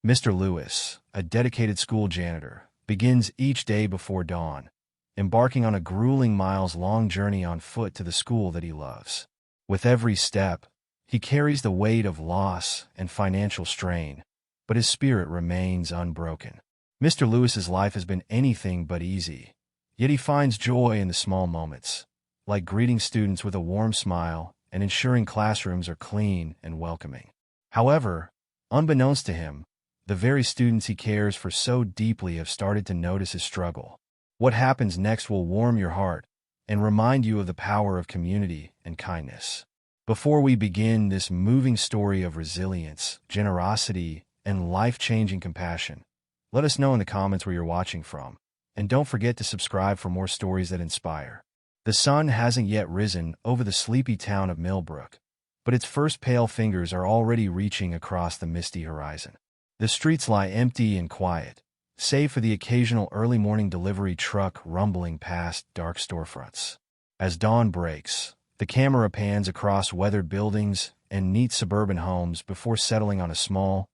Mr. Lewis, a dedicated school janitor, begins each day before dawn, embarking on a grueling miles-long journey on foot to the school that he loves. With every step, he carries the weight of loss and financial strain, but his spirit remains unbroken. Mr. Lewis's life has been anything but easy, yet he finds joy in the small moments, like greeting students with a warm smile and ensuring classrooms are clean and welcoming. However, unbeknownst to him, the very students he cares for so deeply have started to notice his struggle. What happens next will warm your heart and remind you of the power of community and kindness. Before we begin this moving story of resilience, generosity, and life-changing compassion, let us know in the comments where you're watching from. And don't forget to subscribe for more stories that inspire. The sun hasn't yet risen over the sleepy town of Millbrook, but its first pale fingers are already reaching across the misty horizon. The streets lie empty and quiet, save for the occasional early morning delivery truck rumbling past dark storefronts. As dawn breaks, the camera pans across weathered buildings and neat suburban homes before settling on a small,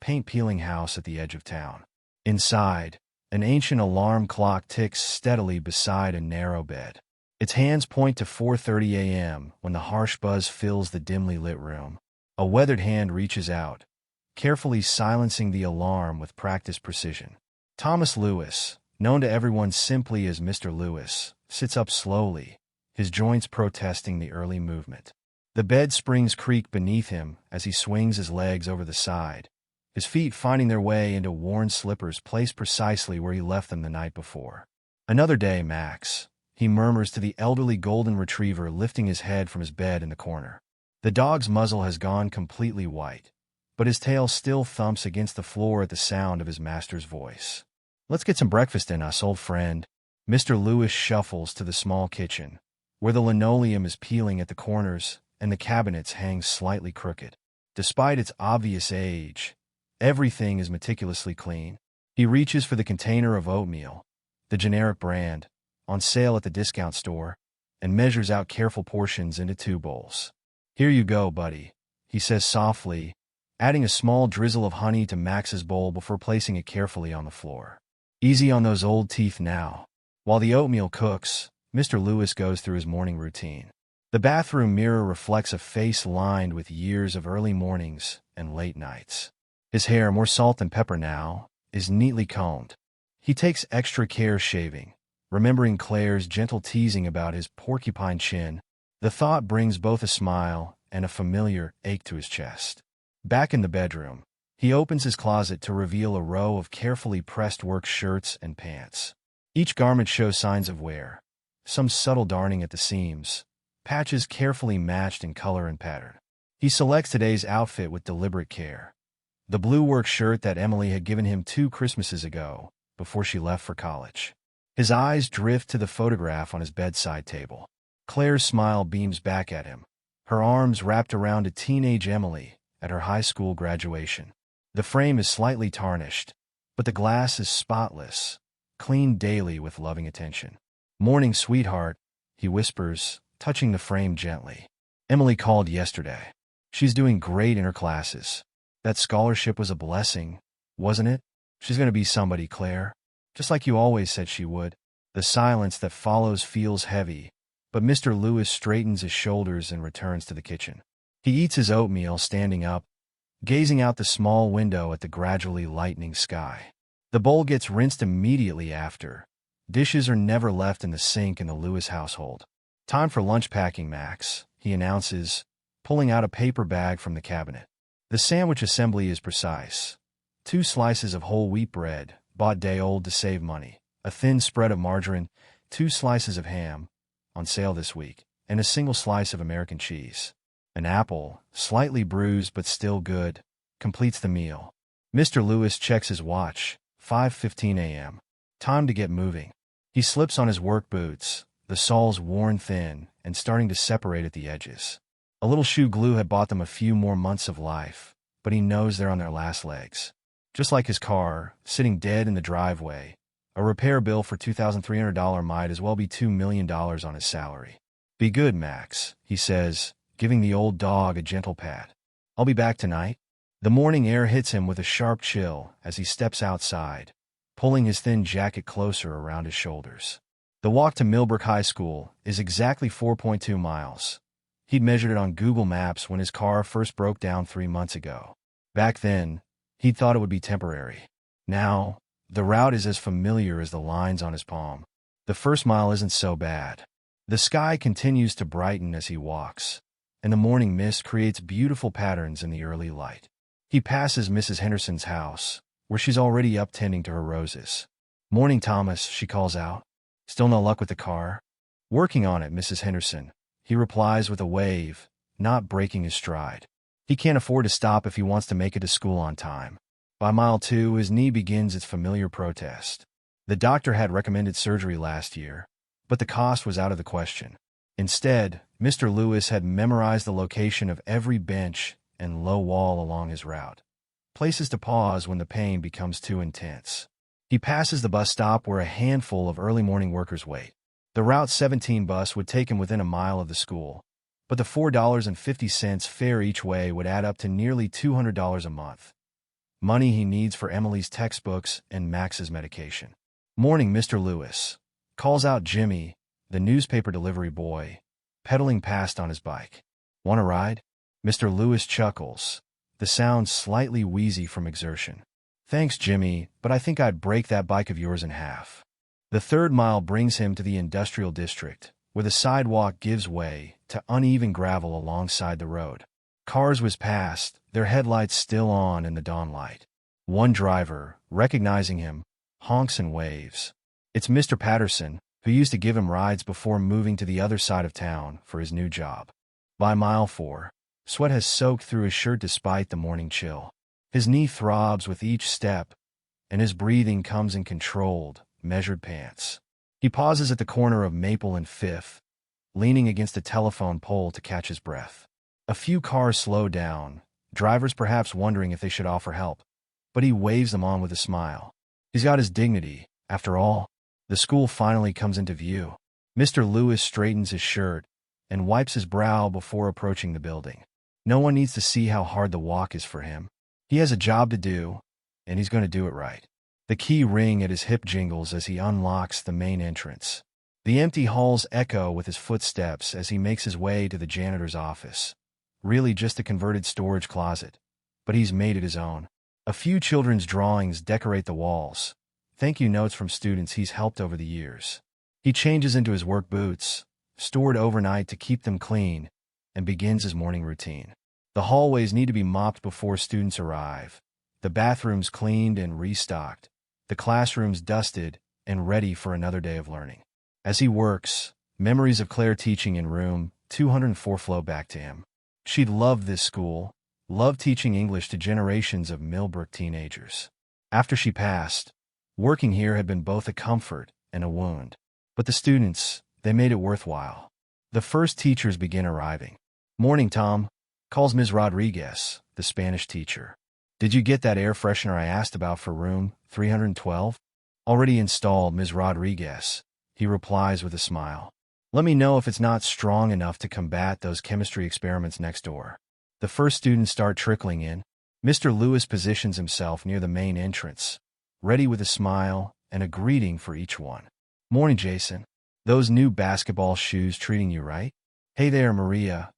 paint-peeling house at the edge of town. Inside, an ancient alarm clock ticks steadily beside a narrow bed. Its hands point to 4:30 a.m. when the harsh buzz fills the dimly lit room. A weathered hand reaches out, carefully silencing the alarm with practiced precision. Thomas Lewis, known to everyone simply as Mr. Lewis, sits up slowly, his joints protesting the early movement. The bed springs creak beneath him as he swings his legs over the side, his feet finding their way into worn slippers placed precisely where he left them the night before. "Another day, Max," he murmurs to the elderly golden retriever lifting his head from his bed in the corner. The dog's muzzle has gone completely white, but his tail still thumps against the floor at the sound of his master's voice. "Let's get some breakfast in us, old friend." Mr. Lewis shuffles to the small kitchen, where the linoleum is peeling at the corners and the cabinets hang slightly crooked. Despite its obvious age, everything is meticulously clean. He reaches for the container of oatmeal, the generic brand, on sale at the discount store, and measures out careful portions into 2 bowls. "Here you go, buddy," he says softly, adding a small drizzle of honey to Max's bowl before placing it carefully on the floor. "Easy on those old teeth now." While the oatmeal cooks, Mr. Lewis goes through his morning routine. The bathroom mirror reflects a face lined with years of early mornings and late nights. His hair, more salt than pepper now, is neatly combed. He takes extra care shaving, remembering Claire's gentle teasing about his porcupine chin. The thought brings both a smile and a familiar ache to his chest. Back in the bedroom, he opens his closet to reveal a row of carefully pressed work shirts and pants. Each garment shows signs of wear, some subtle darning at the seams, patches carefully matched in color and pattern. He selects today's outfit with deliberate care. The blue work shirt that Emily had given him 2 Christmases ago, before she left for college. His eyes drift to the photograph on his bedside table. Claire's smile beams back at him, her arms wrapped around a teenage Emily at her high school graduation. The frame is slightly tarnished, but the glass is spotless, cleaned daily with loving attention. "Morning, sweetheart," he whispers, touching the frame gently. "Emily called yesterday. She's doing great in her classes. That scholarship was a blessing, wasn't it? She's going to be somebody, Claire, just like you always said she would." The silence that follows feels heavy, but Mr. Lewis straightens his shoulders and returns to the kitchen. He eats his oatmeal standing up, gazing out the small window at the gradually lightening sky. The bowl gets rinsed immediately after. Dishes are never left in the sink in the Lewis household. "Time for lunch packing, Max," he announces, pulling out a paper bag from the cabinet. The sandwich assembly is precise. 2 slices of whole wheat bread, bought day old to save money, a thin spread of margarine, 2 slices of ham, on sale this week, and a single slice of American cheese. An apple, slightly bruised but still good, completes the meal. Mr. Lewis checks his watch, 5:15 a.m. Time to get moving. He slips on his work boots, the soles worn thin and starting to separate at the edges. A little shoe glue had bought them a few more months of life, but he knows they're on their last legs. Just like his car, sitting dead in the driveway, a repair bill for $2,300 might as well be $2 million on his salary. "Be good, Max," he says, giving the old dog a gentle pat. "I'll be back tonight." The morning air hits him with a sharp chill as he steps outside, pulling his thin jacket closer around his shoulders. The walk to Millbrook High School is exactly 4.2 miles. He'd measured it on Google Maps when his car first broke down 3 months ago. Back then, he'd thought it would be temporary. Now, the route is as familiar as the lines on his palm. The first mile isn't so bad. The sky continues to brighten as he walks, and the morning mist creates beautiful patterns in the early light. He passes Mrs. Henderson's house, where she's already up tending to her roses. "Morning, Thomas," she calls out. "Still no luck with the car?" "Working on it, Mrs. Henderson," he replies with a wave, not breaking his stride. He can't afford to stop if he wants to make it to school on time. By mile 2, his knee begins its familiar protest. The doctor had recommended surgery last year, but the cost was out of the question. Instead, Mr. Lewis had memorized the location of every bench and low wall along his route, places to pause when the pain becomes too intense. He passes the bus stop where a handful of early morning workers wait. The Route 17 bus would take him within a mile of the school, but the $4.50 fare each way would add up to nearly $200 a month. Money he needs for Emily's textbooks and Max's medication. "Morning, Mr. Lewis," calls out Jimmy, the newspaper delivery boy, pedaling past on his bike. "Want a ride?" Mr. Lewis chuckles, the sound slightly wheezy from exertion. "Thanks, Jimmy, but I think I'd break that bike of yours in half." The third mile brings him to the industrial district, where the sidewalk gives way to uneven gravel alongside the road. Cars whiz past, their headlights still on in the dawn light. One driver, recognizing him, honks and waves. It's Mr. Patterson, who used to give him rides before moving to the other side of town for his new job. By mile 4, sweat has soaked through his shirt despite the morning chill. His knee throbs with each step, and his breathing comes in controlled, measured pants. He pauses at the corner of Maple and 5th, leaning against a telephone pole to catch his breath. A few cars slow down, drivers perhaps wondering if they should offer help, but he waves them on with a smile. He's got his dignity, after all. The school finally comes into view. Mr. Lewis straightens his shirt and wipes his brow before approaching the building. No one needs to see how hard the walk is for him. He has a job to do, and he's going to do it right. The key ring at his hip jingles as he unlocks the main entrance. The empty halls echo with his footsteps as he makes his way to the janitor's office. Really just a converted storage closet, but he's made it his own. A few children's drawings decorate the walls, thank you notes from students he's helped over the years. He changes into his work boots, stored overnight to keep them clean, and begins his morning routine. The hallways need to be mopped before students arrive, the bathrooms cleaned and restocked, the classrooms dusted and ready for another day of learning. As he works, memories of Claire teaching in room 204 flow back to him. She'd loved this school, loved teaching English to generations of Millbrook teenagers. After she passed, working here had been both a comfort and a wound. But the students, they made it worthwhile. The first teachers begin arriving. "Morning, Tom," calls Ms. Rodriguez, the Spanish teacher. "Did you get that air freshener I asked about for room 312? "Already installed, Ms. Rodriguez," he replies with a smile. "Let me know if it's not strong enough to combat those chemistry experiments next door." The first students start trickling in. Mr. Lewis positions himself near the main entrance, ready with a smile and a greeting for each one. "Morning, Jason. Those new basketball shoes treating you right?" "Hey there, Maria.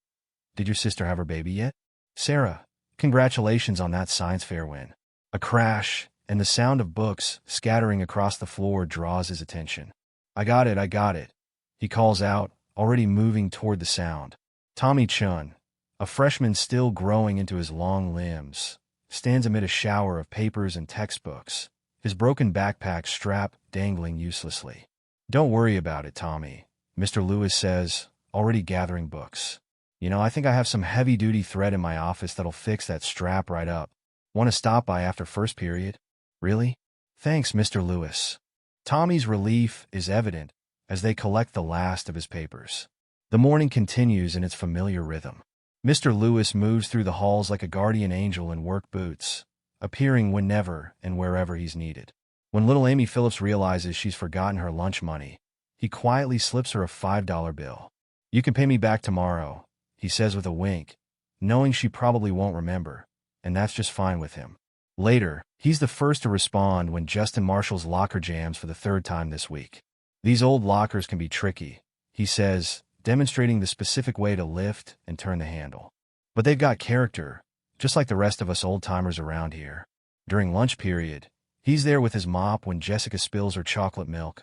Did your sister have her baby yet?" "Sarah, congratulations on that science fair win." A crash, and the sound of books scattering across the floor draws his attention. I got it," he calls out, already moving toward the sound. Tommy Chun, a freshman still growing into his long limbs, stands amid a shower of papers and textbooks, his broken backpack strap dangling uselessly. "Don't worry about it, Tommy," Mr. Lewis says, already gathering books. I think I have some heavy-duty thread in my office that'll fix that strap right up. Want to stop by after first period?" "Really? Thanks, Mr. Lewis." Tommy's relief is evident as they collect the last of his papers. The morning continues in its familiar rhythm. Mr. Lewis moves through the halls like a guardian angel in work boots, appearing whenever and wherever he's needed. When little Amy Phillips realizes she's forgotten her lunch money, he quietly slips her a $5 bill. "You can pay me back tomorrow," he says with a wink, knowing she probably won't remember. and that's just fine with him. Later, he's the first to respond when Justin Marshall's locker jams for the third time this week. These old lockers can be tricky, he says, demonstrating the specific way to lift and turn the handle. But they've got character, just like the rest of us old-timers around here. During lunch period, he's there with his mop when Jessica spills her chocolate milk,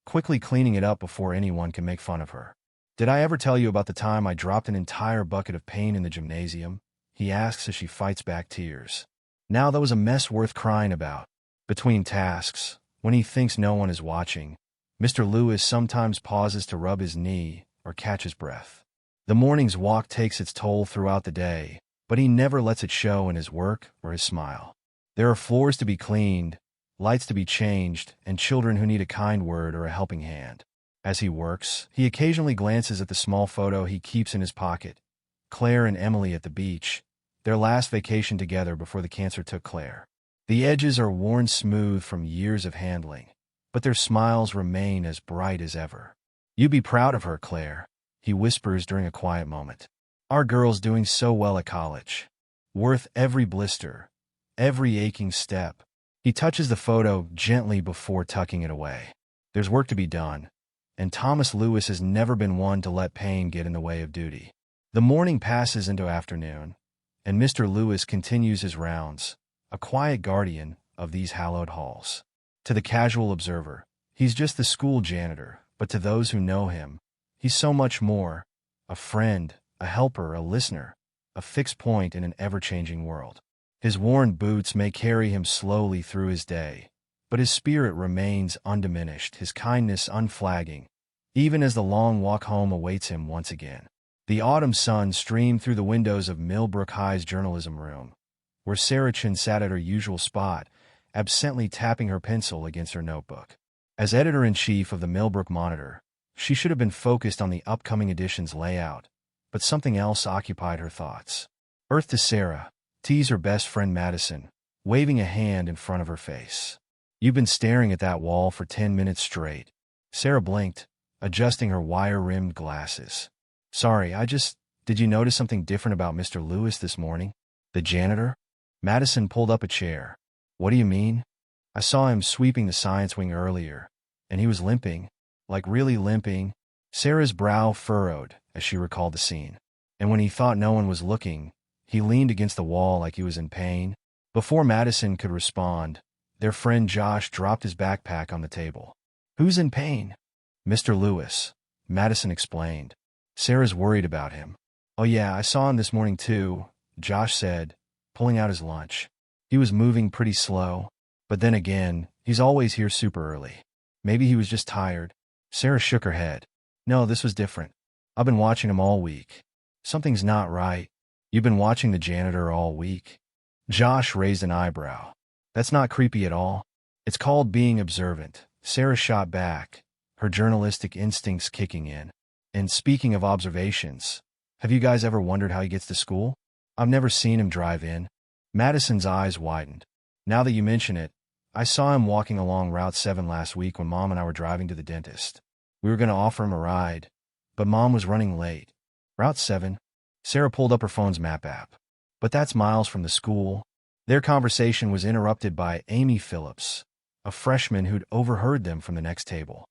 quickly cleaning it up before anyone can make fun of her. "Did I ever tell you about the time I dropped an entire bucket of paint in the gymnasium?" he asks as she fights back tears. Now that was a mess worth crying about. Between tasks, when he thinks no one is watching, Mr. Lewis sometimes pauses to rub his knee or catch his breath. The morning's walk takes its toll throughout the day, but he never lets it show in his work or his smile. There are floors to be cleaned, lights to be changed, and children who need a kind word or a helping hand. As he works, he occasionally glances at the small photo he keeps in his pocket. Claire and Emily at the beach, their last vacation together before the cancer took Claire. The edges are worn smooth from years of handling, but their smiles remain as bright as ever. "You be proud of her, Claire," he whispers during a quiet moment. "Our girl's doing so well at college. Worth every blister, every aching step." He touches the photo gently before tucking it away. There's work to be done, and Thomas Lewis has never been one to let pain get in the way of duty. The morning passes into afternoon, and Mr. Lewis continues his rounds, a quiet guardian of these hallowed halls. To the casual observer, he's just the school janitor, but to those who know him, he's so much more: a friend, a helper, a listener, a fixed point in an ever-changing world. His worn boots may carry him slowly through his day, but his spirit remains undiminished, his kindness unflagging, even as the long walk home awaits him once again. The autumn sun streamed through the windows of Millbrook High's journalism room, where Sarah Chin sat at her usual spot, absently tapping her pencil against her notebook. As editor-in-chief of the Millbrook Monitor, she should have been focused on the upcoming edition's layout, but something else occupied her thoughts. "Earth to Sarah," teased her best friend Madison, waving a hand in front of her face. "You've been staring at that wall for 10 minutes straight." Sarah blinked, adjusting her wire-rimmed glasses. "Sorry, did you notice something different about Mr. Lewis this morning?" "The janitor?" Madison pulled up a chair. "What do you mean?" "I saw him sweeping the science wing earlier, and he was limping, like really limping." Sarah's brow furrowed as she recalled the scene. "And when he thought no one was looking, he leaned against the wall like he was in pain." Before Madison could respond, their friend Josh dropped his backpack on the table. "Who's in pain?" "Mr. Lewis," Madison explained. "Sarah's worried about him." "Oh yeah, I saw him this morning too," Josh said, pulling out his lunch. "He was moving pretty slow, but then again, he's always here super early. Maybe he was just tired." Sarah shook her head. "No, this was different. I've been watching him all week. Something's not right." "You've been watching the janitor all week?" Josh raised an eyebrow. "That's not creepy at all. It's called being observant," Sarah shot back, her journalistic instincts kicking in. "And speaking of observations, have you guys ever wondered how he gets to school? I've never seen him drive in." Madison's eyes widened. "Now that you mention it, I saw him walking along Route 7 last week when Mom and I were driving to the dentist. We were going to offer him a ride, but Mom was running late." "Route 7? Sarah pulled up her phone's map app. "But that's miles from the school." Their conversation was interrupted by Amy Phillips, a freshman who'd overheard them from the next table.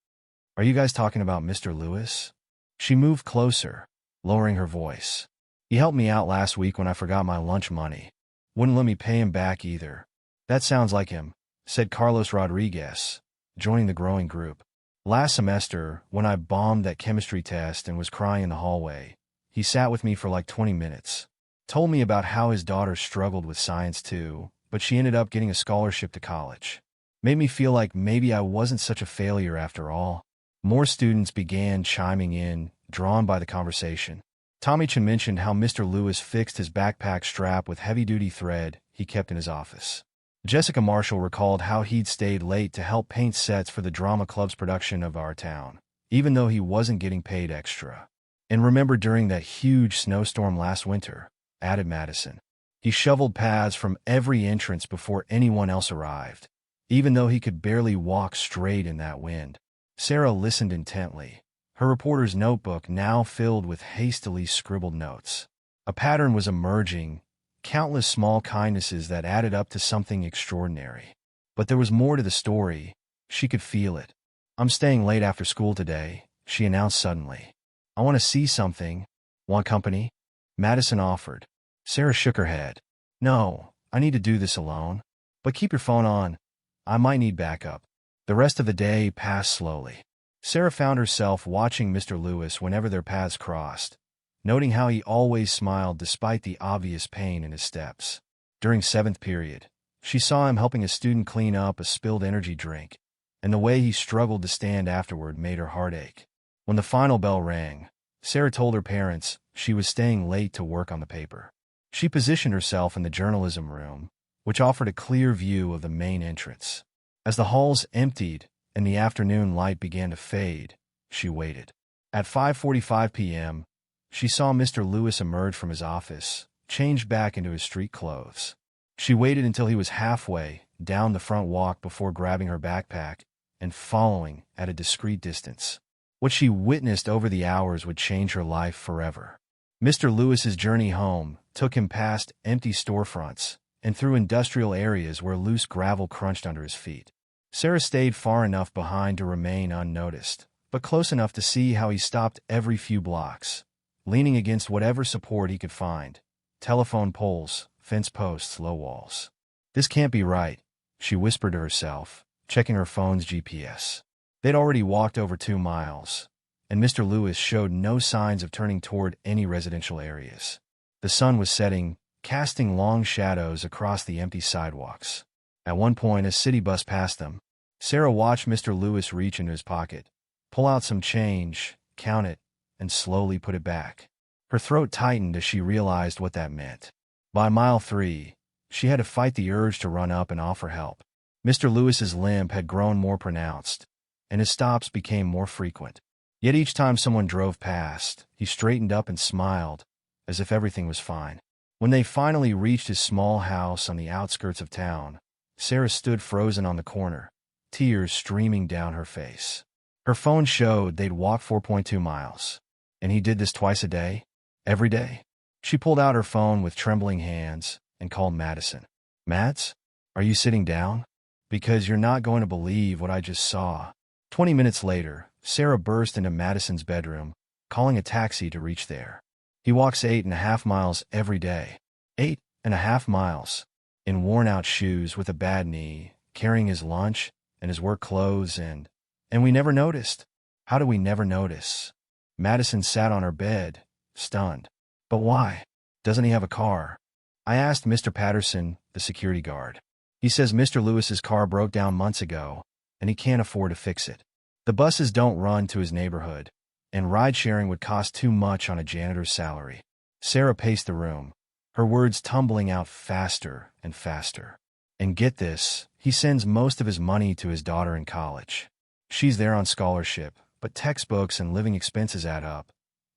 "Are you guys talking about Mr. Lewis?" She moved closer, lowering her voice. "He helped me out last week when I forgot my lunch money. Wouldn't let me pay him back either." "That sounds like him," said Carlos Rodriguez, joining the growing group. "Last semester, when I bombed that chemistry test and was crying in the hallway, he sat with me for like 20 minutes. Told me about how his daughter struggled with science too, but she ended up getting a scholarship to college. Made me feel like maybe I wasn't such a failure after all." More students began chiming in, drawn by the conversation. Tommy Chin mentioned how Mr. Lewis fixed his backpack strap with heavy-duty thread he kept in his office. Jessica Marshall recalled how he'd stayed late to help paint sets for the drama club's production of Our Town, even though he wasn't getting paid extra. "And remember during that huge snowstorm last winter," added Madison. "He shoveled paths from every entrance before anyone else arrived, even though he could barely walk straight in that wind." Sarah listened intently, her reporter's notebook now filled with hastily scribbled notes. A pattern was emerging, countless small kindnesses that added up to something extraordinary. But there was more to the story. She could feel it. "I'm staying late after school today," she announced suddenly. "I want to see something." "Want company?" Madison offered. Sarah shook her head. "No, I need to do this alone. But keep your phone on. I might need backup." The rest of the day passed slowly. Sarah found herself watching Mr. Lewis whenever their paths crossed, noting how he always smiled despite the obvious pain in his steps. During seventh period, she saw him helping a student clean up a spilled energy drink, and the way he struggled to stand afterward made her heart ache. When the final bell rang, Sarah told her parents she was staying late to work on the paper. She positioned herself in the journalism room, which offered a clear view of the main entrance. As the halls emptied and the afternoon light began to fade, she waited. At 5:45 p.m., she saw Mr. Lewis emerge from his office, changed back into his street clothes. She waited until he was halfway down the front walk before grabbing her backpack and following at a discreet distance. What she witnessed over the hours would change her life forever. Mr. Lewis's journey home took him past empty storefronts and through industrial areas where loose gravel crunched under his feet. Sarah stayed far enough behind to remain unnoticed, but close enough to see how he stopped every few blocks, leaning against whatever support he could find: telephone poles, fence posts, low walls. "This can't be right," she whispered to herself, checking her phone's GPS. They'd already walked over 2 miles, and Mr. Lewis showed no signs of turning toward any residential areas. The sun was setting, casting long shadows across the empty sidewalks. At one point, a city bus passed them. Sarah watched Mr. Lewis reach into his pocket, pull out some change, count it, and slowly put it back. Her throat tightened as she realized what that meant. By mile 3, she had to fight the urge to run up and offer help. Mr. Lewis's limp had grown more pronounced, and his stops became more frequent. Yet each time someone drove past, he straightened up and smiled, as if everything was fine. When they finally reached his small house on the outskirts of town, Sarah stood frozen on the corner, tears streaming down her face. Her phone showed they'd walked 4.2 miles. And he did this twice a day? Every day? She pulled out her phone with trembling hands and called Madison. "Mads, are you sitting down? Because you're not going to believe what I just saw." 20 minutes later, Sarah burst into Madison's bedroom, calling a taxi to reach there. "He walks 8.5 miles every day." 8.5 miles. In worn-out shoes with a bad knee, carrying his lunch and his work clothes, and we never noticed. How do we never notice? Madison sat on her bed, stunned. "But why? Doesn't he have a car?" I asked Mr. Patterson, the security guard. "He says Mr. Lewis's car broke down months ago, and he can't afford to fix it. The buses don't run to his neighborhood, and ride-sharing would cost too much on a janitor's salary." Sarah paced the room, her words tumbling out faster and faster. "And get this, he sends most of his money to his daughter in college. She's there on scholarship, but textbooks and living expenses add up,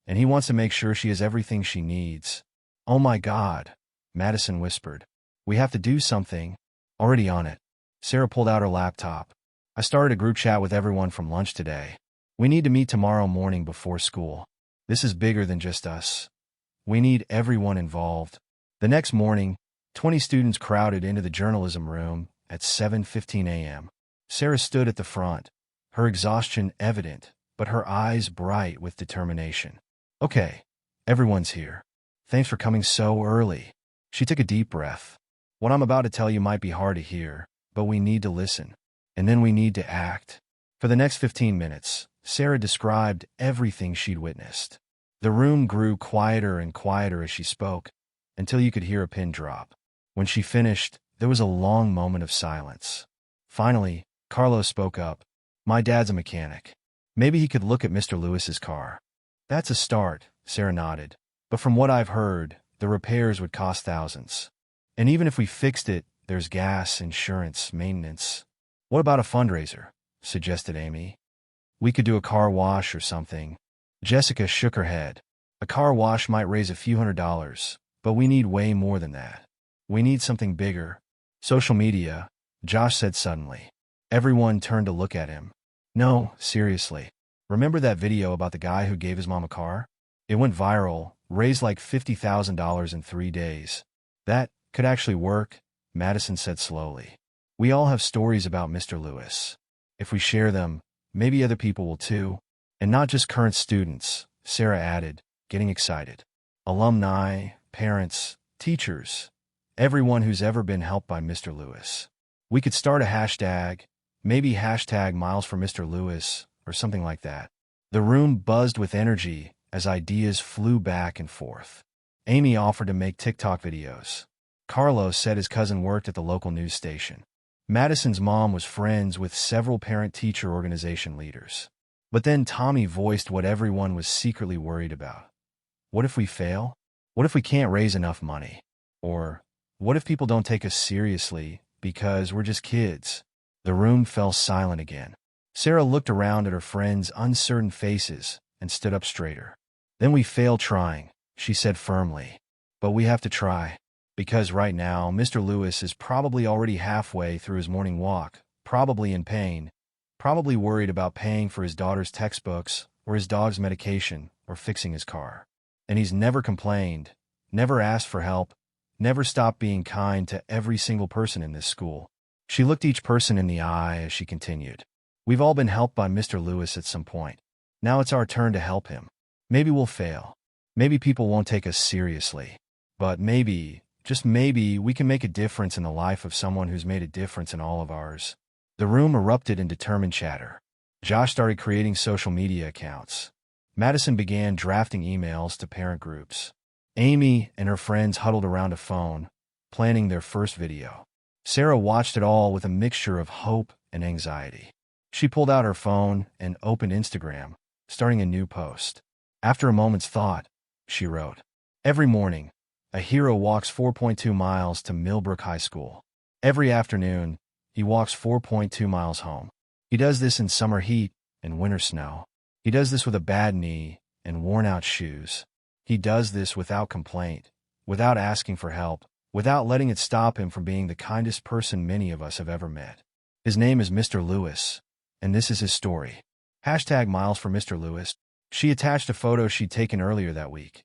and he wants to make sure she has everything she needs." "Oh my God," Madison whispered. "We have to do something." "Already on it." Sarah pulled out her laptop. "I started a group chat with everyone from lunch today. We need to meet tomorrow morning before school. This is bigger than just us. We need everyone involved." The next morning, 20 students crowded into the journalism room at 7:15 a.m. Sarah stood at the front, her exhaustion evident, but her eyes bright with determination. "Okay, everyone's here. Thanks for coming so early." She took a deep breath. "What I'm about to tell you might be hard to hear, but we need to listen. And then we need to act." For the next 15 minutes, Sarah described everything she'd witnessed. The room grew quieter and quieter as she spoke, until you could hear a pin drop. When she finished, there was a long moment of silence. Finally, Carlos spoke up. "My dad's a mechanic. Maybe he could look at Mr. Lewis's car." "That's a start," Sarah nodded. "But from what I've heard, the repairs would cost thousands. And even if we fixed it, there's gas, insurance, maintenance." "What about a fundraiser?" suggested Amy. "We could do a car wash or something." Jessica shook her head. "A car wash might raise a few $100s, but we need way more than that. We need something bigger." "Social media," Josh said suddenly. Everyone turned to look at him. "No, seriously. Remember that video about the guy who gave his mom a car? It went viral, raised like $50,000 in 3 days. That could actually work, Madison said slowly. We all have stories about Mr. Lewis. If we share them, maybe other people will too. And not just current students, Sarah added, getting excited. Alumni, parents, teachers, everyone who's ever been helped by Mr. Lewis. We could start a hashtag, maybe hashtag Miles for Mr. Lewis, or something like that. The room buzzed with energy as ideas flew back and forth. Amy offered to make TikTok videos. Carlos said his cousin worked at the local news station. Madison's mom was friends with several parent-teacher organization leaders. But then Tommy voiced what everyone was secretly worried about. What if we fail? What if we can't raise enough money? Or what if people don't take us seriously because we're just kids? The room fell silent again. Sarah looked around at her friends' uncertain faces and stood up straighter. Then we fail trying, she said firmly. But we have to try. Because right now, Mr. Lewis is probably already halfway through his morning walk, probably in pain, probably worried about paying for his daughter's textbooks or his dog's medication or fixing his car. And he's never complained, never asked for help, never stopped being kind to every single person in this school. She looked each person in the eye as she continued. We've all been helped by Mr. Lewis at some point. Now it's our turn to help him. Maybe we'll fail. Maybe people won't take us seriously. But maybe, just maybe, we can make a difference in the life of someone who's made a difference in all of ours. The room erupted in determined chatter. Josh started creating social media accounts. Madison began drafting emails to parent groups. Amy and her friends huddled around a phone, planning their first video. Sarah watched it all with a mixture of hope and anxiety. She pulled out her phone and opened Instagram, starting a new post. After a moment's thought, she wrote, "Every morning, a hero walks 4.2 miles to Millbrook High School. Every afternoon, he walks 4.2 miles home. He does this in summer heat and winter snow. He does this with a bad knee and worn-out shoes. He does this without complaint, without asking for help, without letting it stop him from being the kindest person many of us have ever met. His name is Mr. Lewis, and this is his story. Hashtag Miles for Mr. Lewis." She attached a photo she'd taken earlier that week.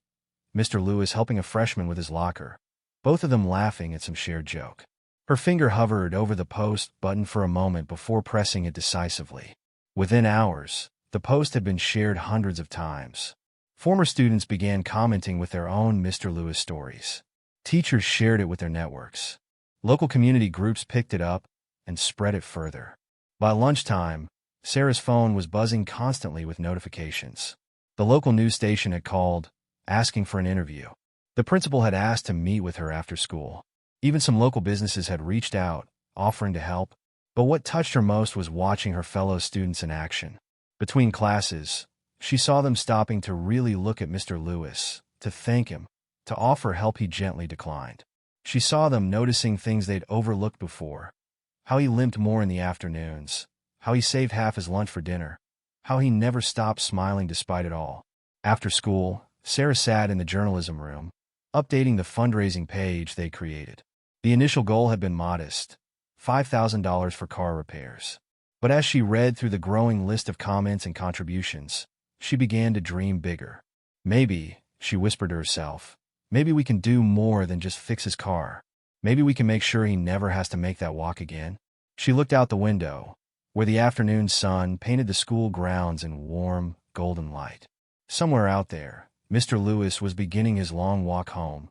Mr. Lewis helping a freshman with his locker, both of them laughing at some shared joke. Her finger hovered over the post button for a moment before pressing it decisively. Within hours, the post had been shared hundreds of times. Former students began commenting with their own Mr. Lewis stories. Teachers shared it with their networks. Local community groups picked it up and spread it further. By lunchtime, Sarah's phone was buzzing constantly with notifications. The local news station had called, asking for an interview. The principal had asked to meet with her after school. Even some local businesses had reached out, offering to help. But what touched her most was watching her fellow students in action. Between classes, she saw them stopping to really look at Mr. Lewis, to thank him, to offer help he gently declined. She saw them noticing things they'd overlooked before. How he limped more in the afternoons. How he saved half his lunch for dinner. How he never stopped smiling despite it all. After school, Sarah sat in the journalism room, updating the fundraising page they created. The initial goal had been modest, $5,000 for car repairs. But as she read through the growing list of comments and contributions, she began to dream bigger. Maybe, she whispered to herself, maybe we can do more than just fix his car. Maybe we can make sure he never has to make that walk again. She looked out the window, where the afternoon sun painted the school grounds in warm, golden light. Somewhere out there, Mr. Lewis was beginning his long walk home,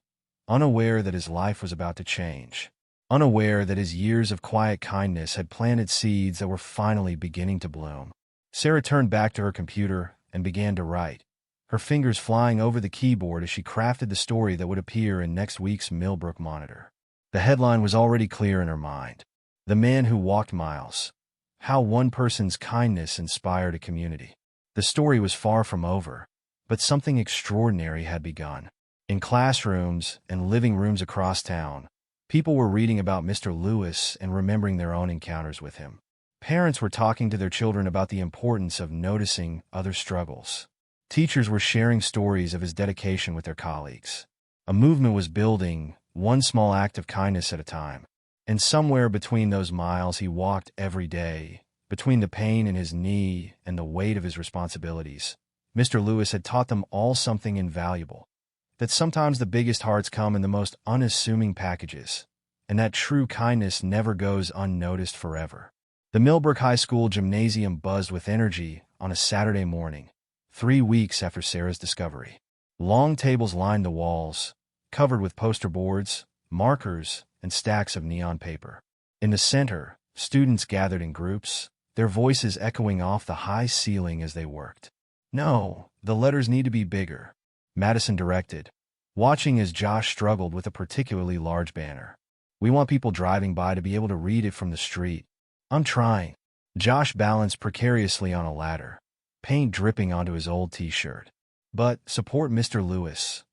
unaware that his life was about to change, unaware that his years of quiet kindness had planted seeds that were finally beginning to bloom. Sarah turned back to her computer and began to write, her fingers flying over the keyboard as she crafted the story that would appear in next week's Millbrook Monitor. The headline was already clear in her mind. The Man Who Walked Miles. How one person's kindness inspired a community. The story was far from over, but something extraordinary had begun. In classrooms and living rooms across town, people were reading about Mr. Lewis and remembering their own encounters with him. Parents were talking to their children about the importance of noticing other struggles. Teachers were sharing stories of his dedication with their colleagues. A movement was building, one small act of kindness at a time. And somewhere between those miles he walked every day, between the pain in his knee and the weight of his responsibilities, Mr. Lewis had taught them all something invaluable. that sometimes the biggest hearts come in the most unassuming packages, and that true kindness never goes unnoticed forever. The Millbrook High School gymnasium buzzed with energy on a Saturday morning, 3 weeks after Sarah's discovery. Long tables lined the walls, covered with poster boards, markers, and stacks of neon paper. In the center, students gathered in groups, their voices echoing off the high ceiling as they worked. "No, the letters need to be bigger," Madison directed, watching as Josh struggled with a particularly large banner. "We want people driving by to be able to read it from the street." "I'm trying." Josh balanced precariously on a ladder, paint dripping onto his old t-shirt. "But support Mr. Lewis,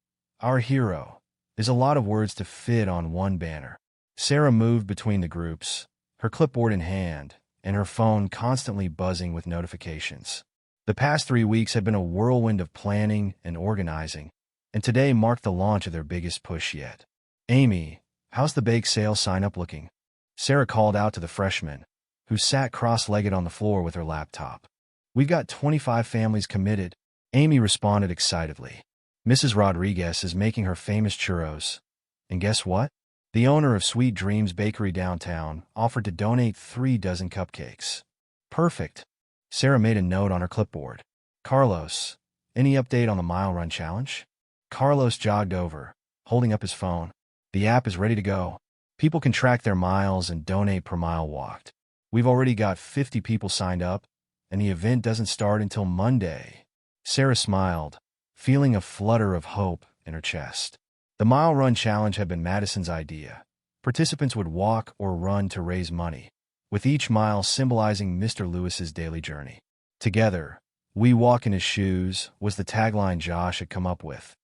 our hero," is a lot of words to fit on one banner. Sarah moved between the groups, her clipboard in hand, and her phone constantly buzzing with notifications. The past 3 weeks had been a whirlwind of planning and organizing, and today marked the launch of their biggest push yet. "Amy, how's the bake sale sign-up looking?" Sarah called out to the freshman, who sat cross-legged on the floor with her laptop. "We've got 25 families committed," Amy responded excitedly. "Mrs. Rodriguez is making her famous churros. And guess what? The owner of Sweet Dreams Bakery downtown offered to donate 3 dozen cupcakes." "Perfect." Sarah made a note on her clipboard. "Carlos, any update on the mile run challenge?" Carlos jogged over, holding up his phone. "The app is ready to go. People can track their miles and donate per mile walked. We've already got 50 people signed up, and the event doesn't start until Monday." Sarah smiled, feeling a flutter of hope in her chest. The Mile Run Challenge had been Madison's idea. Participants would walk or run to raise money, with each mile symbolizing Mr. Lewis's daily journey. "Together, we walk in his shoes" was the tagline Josh had come up with,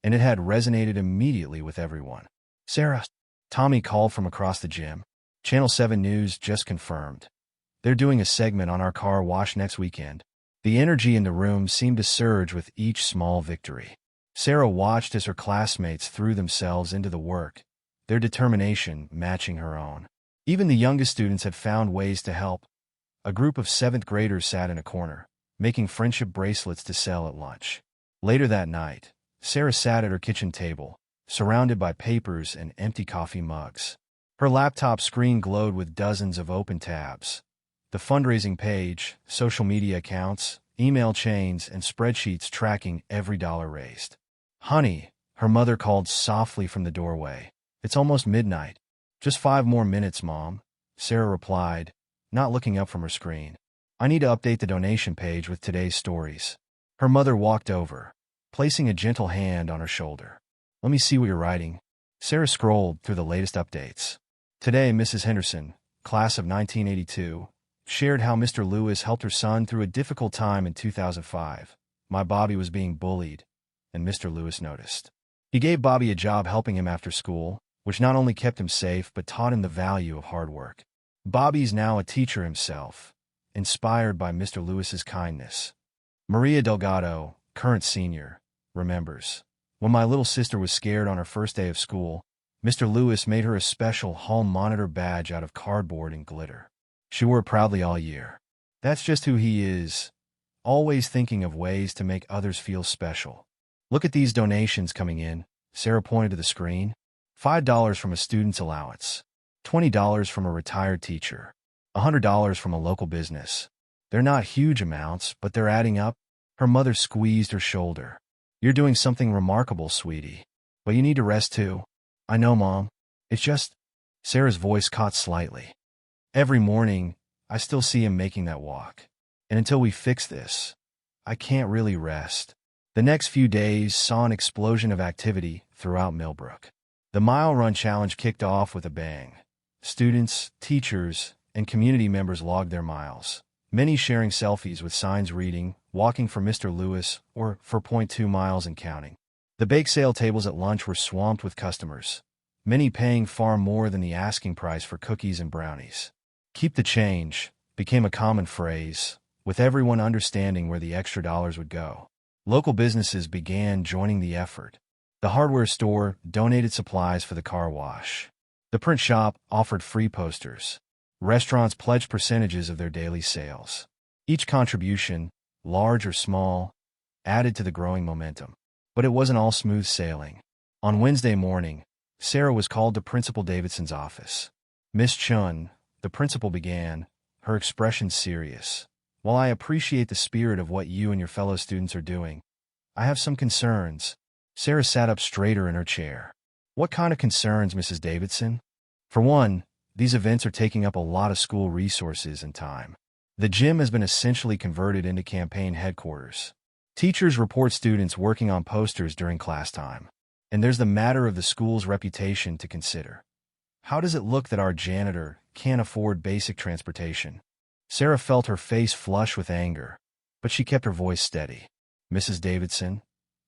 and it had resonated immediately with everyone. "Sarah," Tommy called from across the gym. "Channel 7 News just confirmed. They're doing a segment on our car wash next weekend." The energy in the room seemed to surge with each small victory. Sarah watched as her classmates threw themselves into the work, their determination matching her own. Even the youngest students had found ways to help. A group of 7th graders sat in a corner, making friendship bracelets to sell at lunch. Later that night, Sarah sat at her kitchen table, surrounded by papers and empty coffee mugs. Her laptop screen glowed with dozens of open tabs. The fundraising page, social media accounts, email chains, and spreadsheets tracking every dollar raised. "Honey," her mother called softly from the doorway. "It's almost midnight." "Just 5 more minutes, Mom," Sarah replied, not looking up from her screen. "I need to update the donation page with today's stories." Her mother walked over, placing a gentle hand on her shoulder. "Let me see what you're writing." Sarah scrolled through the latest updates. Today, Mrs. Henderson, class of 1982, shared how Mr. Lewis helped her son through a difficult time in 2005. "My Bobby was being bullied, and Mr. Lewis noticed. He gave Bobby a job helping him after school, which not only kept him safe but taught him the value of hard work. Bobby's now a teacher himself, inspired by Mr. Lewis's kindness." Maria Delgado, current senior, remembers, "When my little sister was scared on her first day of school, Mr. Lewis made her a special hall monitor badge out of cardboard and glitter. She wore it proudly all year." That's just who he is, always thinking of ways to make others feel special. "Look at these donations coming in," Sarah pointed to the screen. $5 from a student's allowance, $20 from a retired teacher, $100 from a local business. They're not huge amounts, but they're adding up. Her mother squeezed her shoulder. "You're doing something remarkable, sweetie. But you need to rest too." "I know, Mom. It's just—" Sarah's voice caught slightly. "Every morning, I still see him making that walk. And until we fix this, I can't really rest." The next few days saw an explosion of activity throughout Millbrook. The Mile Run Challenge kicked off with a bang. Students, teachers, and community members logged their miles, many sharing selfies with signs reading, "Walking for Mr. Lewis," or "For .2 miles and counting." The bake sale tables at lunch were swamped with customers, many paying far more than the asking price for cookies and brownies. "Keep the change" became a common phrase, with everyone understanding where the extra dollars would go. Local businesses began joining the effort. The hardware store donated supplies for the car wash. The print shop offered free posters. Restaurants pledged percentages of their daily sales. Each contribution, large or small, added to the growing momentum. But it wasn't all smooth sailing. On Wednesday morning, Sarah was called to Principal Davidson's office. "Miss Chun," the principal began, her expression serious. "While I appreciate the spirit of what you and your fellow students are doing, I have some concerns." Sarah sat up straighter in her chair. "What kind of concerns, Mrs. Davidson?" "For one, these events are taking up a lot of school resources and time. The gym has been essentially converted into campaign headquarters. Teachers report students working on posters during class time. And there's the matter of the school's reputation to consider. How does it look that our janitor can't afford basic transportation?" Sarah felt her face flush with anger, but she kept her voice steady. "Mrs. Davidson,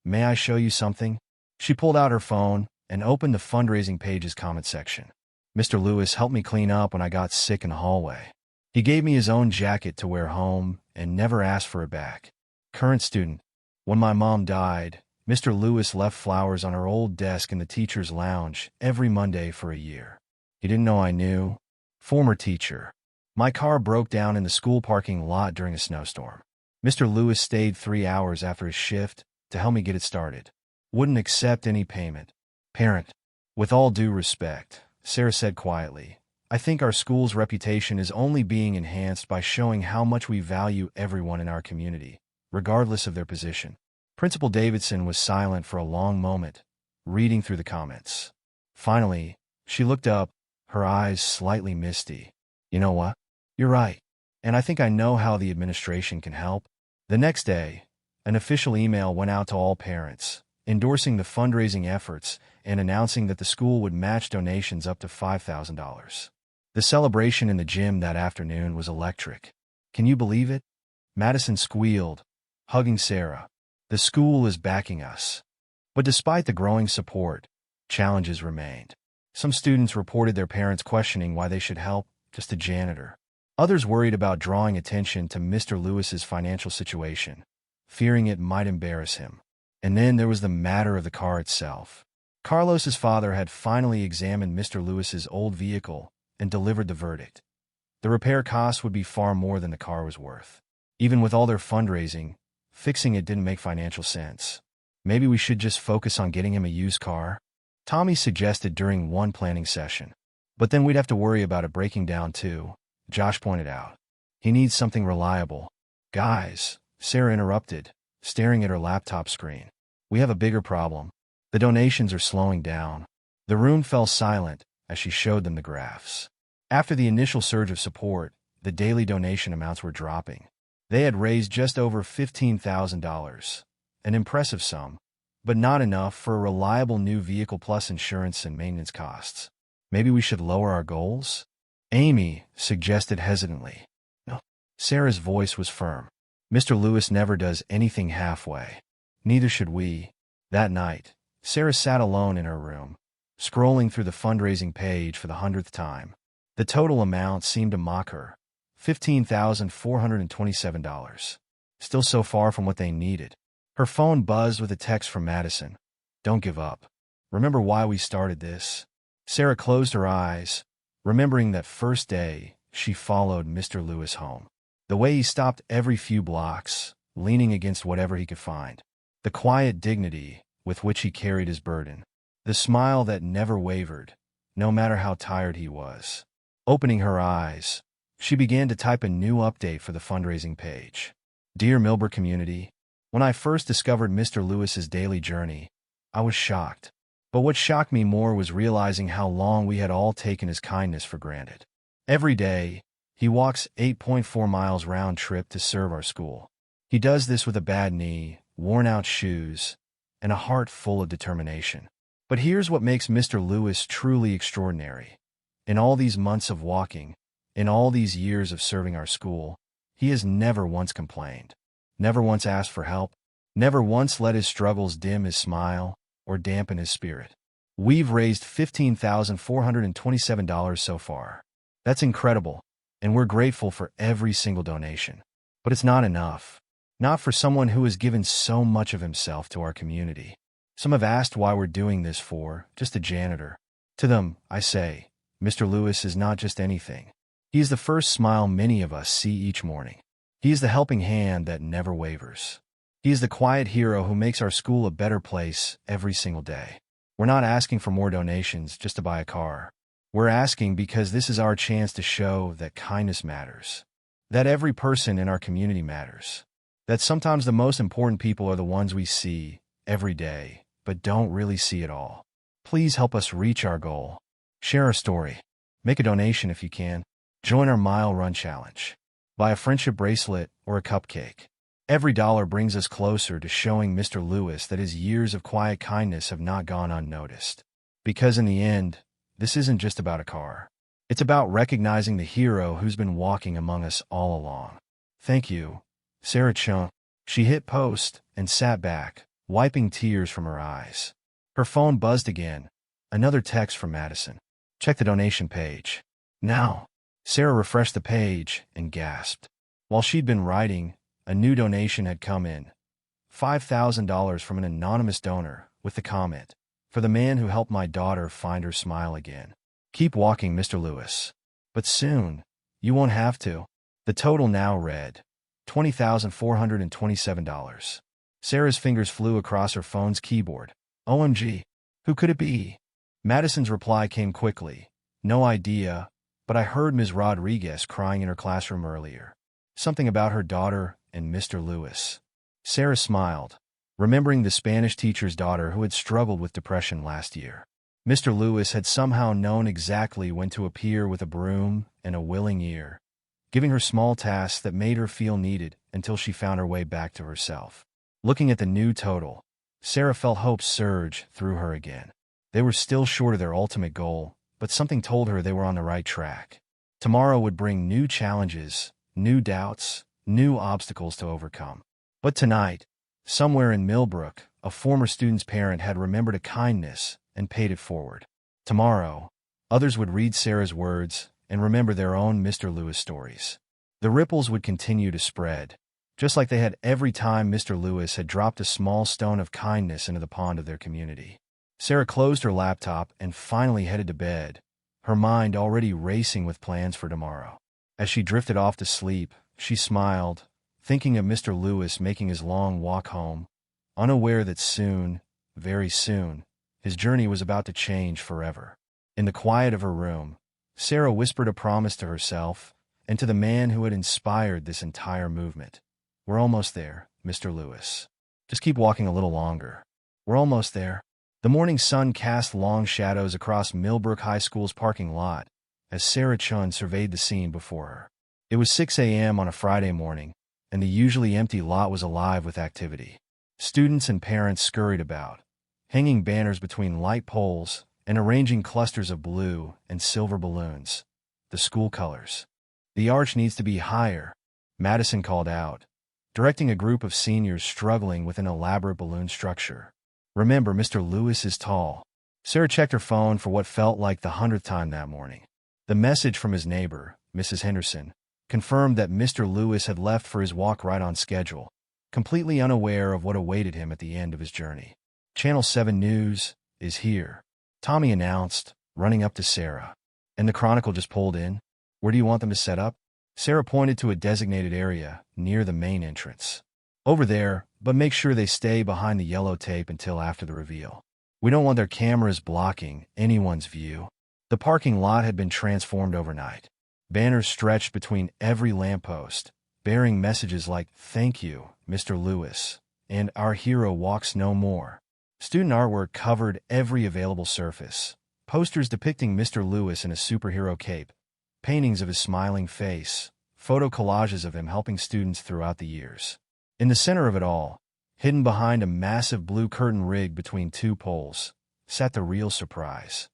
may I show you something?" She pulled out her phone and opened the fundraising page's comment section. "Mr. Lewis helped me clean up when I got sick in the hallway. He gave me his own jacket to wear home and never asked for it back. Current student, when my mom died, Mr. Lewis left flowers on her old desk in the teacher's lounge every Monday for a year. He didn't know I knew." Former teacher, "My car broke down in the school parking lot during a snowstorm. Mr. Lewis stayed 3 hours after his shift to help me get it started. Wouldn't accept any payment." Parent, "With all due respect," Sarah said quietly, "I think our school's reputation is only being enhanced by showing how much we value everyone in our community, regardless of their position." Principal Davidson was silent for a long moment, reading through the comments. Finally, she looked up, her eyes slightly misty. "You know what? You're right. And I think I know how the administration can help." The next day, an official email went out to all parents, endorsing the fundraising efforts and announcing that the school would match donations up to $5,000. The celebration in the gym that afternoon was electric. "Can you believe it?" Madison squealed, hugging Sarah. "The school is backing us." But despite the growing support, challenges remained. Some students reported their parents questioning why they should help just a janitor. Others worried about drawing attention to Mr. Lewis's financial situation, fearing it might embarrass him. And then there was the matter of the car itself. Carlos's father had finally examined Mr. Lewis's old vehicle and delivered the verdict. The repair costs would be far more than the car was worth. Even with all their fundraising, fixing it didn't make financial sense. "Maybe we should just focus on getting him a used car," Tommy suggested during one planning session. "But then we'd have to worry about it breaking down too," Josh pointed out. "He needs something reliable." "Guys," Sarah interrupted, staring at her laptop screen. "We have a bigger problem. The donations are slowing down." The room fell silent as she showed them the graphs. After the initial surge of support, the daily donation amounts were dropping. They had raised just over $15,000, an impressive sum, but not enough for a reliable new vehicle plus insurance and maintenance costs. "Maybe we should lower our goals?" Amy suggested hesitantly. "No." Sarah's voice was firm. "Mr. Lewis never does anything halfway. Neither should we." That night, Sarah sat alone in her room, scrolling through the fundraising page for the 100th time. The total amount seemed to mock her. $15,427. Still so far from what they needed. Her phone buzzed with a text from Madison. "Don't give up. Remember why we started this?" Sarah closed her eyes, remembering that first day she followed Mr. Lewis home. The way he stopped every few blocks, leaning against whatever he could find. The quiet dignity with which he carried his burden. The smile that never wavered, no matter how tired he was. Opening her eyes, she began to type a new update for the fundraising page. "Dear Milburn community, when I first discovered Mr. Lewis's daily journey, I was shocked. But what shocked me more was realizing how long we had all taken his kindness for granted. Every day, he walks 8.4 miles round trip to serve our school. He does this with a bad knee, worn-out shoes, and a heart full of determination. But here's what makes Mr. Lewis truly extraordinary. In all these months of walking, in all these years of serving our school, he has never once complained, never once asked for help, never once let his struggles dim his smile or dampen his spirit. We've raised $15,427 so far. That's incredible, and we're grateful for every single donation. But it's not enough. Not for someone who has given so much of himself to our community. Some have asked why we're doing this for just a janitor. To them, I say, Mr. Lewis is not just anything. He is the first smile many of us see each morning. He is the helping hand that never wavers. He is the quiet hero who makes our school a better place every single day. We're not asking for more donations just to buy a car. We're asking because this is our chance to show that kindness matters, that every person in our community matters, that sometimes the most important people are the ones we see every day, but don't really see at all. Please help us reach our goal. Share our story. Make a donation if you can. Join our mile run challenge. Buy a friendship bracelet or a cupcake. Every dollar brings us closer to showing Mr. Lewis that his years of quiet kindness have not gone unnoticed. Because in the end, this isn't just about a car. It's about recognizing the hero who's been walking among us all along. Thank you, Sarah Chung. She hit post and sat back, wiping tears from her eyes. Her phone buzzed again. Another text from Madison. Check the donation page. Now. Sarah refreshed the page and gasped. While she'd been writing, a new donation had come in. $5,000 from an anonymous donor, with the comment, "For the man who helped my daughter find her smile again. Keep walking, Mr. Lewis. But soon, you won't have to." The total now read, $20,427. Sarah's fingers flew across her phone's keyboard. OMG. Who could it be? Madison's reply came quickly. No idea, but I heard Ms. Rodriguez crying in her classroom earlier. Something about her daughter and Mr. Lewis. Sarah smiled, remembering the Spanish teacher's daughter who had struggled with depression last year. Mr. Lewis had somehow known exactly when to appear with a broom and a willing ear, giving her small tasks that made her feel needed until she found her way back to herself. Looking at the new total, Sarah felt hope surge through her again. They were still short of their ultimate goal, but something told her they were on the right track. Tomorrow would bring new challenges, new doubts, new obstacles to overcome. But tonight, somewhere in Millbrook, a former student's parent had remembered a kindness and paid it forward. Tomorrow, others would read Sarah's words and remember their own Mr. Lewis stories. The ripples would continue to spread, just like they had every time Mr. Lewis had dropped a small stone of kindness into the pond of their community. Sarah closed her laptop and finally headed to bed, her mind already racing with plans for tomorrow. As she drifted off to sleep, she smiled, thinking of Mr. Lewis making his long walk home, unaware that soon, very soon, his journey was about to change forever. In the quiet of her room, Sarah whispered a promise to herself and to the man who had inspired this entire movement. We're almost there, Mr. Lewis. Just keep walking a little longer. We're almost there. The morning sun cast long shadows across Millbrook High School's parking lot as Sarah Chun surveyed the scene before her. It was 6 a.m. on a Friday morning, and the usually empty lot was alive with activity. Students and parents scurried about, hanging banners between light poles and arranging clusters of blue and silver balloons, the school colors. The arch needs to be higher, Madison called out, directing a group of seniors struggling with an elaborate balloon structure. Remember, Mr. Lewis is tall. Sarah checked her phone for what felt like the 100th time that morning. The message from his neighbor, Mrs. Henderson, confirmed that Mr. Lewis had left for his walk right on schedule, completely unaware of what awaited him at the end of his journey. Channel 7 News is here, Tommy announced, running up to Sarah. And the Chronicle just pulled in? Where do you want them to set up? Sarah pointed to a designated area near the main entrance. Over there, but make sure they stay behind the yellow tape until after the reveal. We don't want their cameras blocking anyone's view. The parking lot had been transformed overnight. Banners stretched between every lamppost, bearing messages like, "Thank you, Mr. Lewis," and "Our hero walks no more." Student artwork covered every available surface. Posters depicting Mr. Lewis in a superhero cape, paintings of his smiling face, photo collages of him helping students throughout the years. In the center of it all, hidden behind a massive blue curtain rig between two poles, sat the real surprise.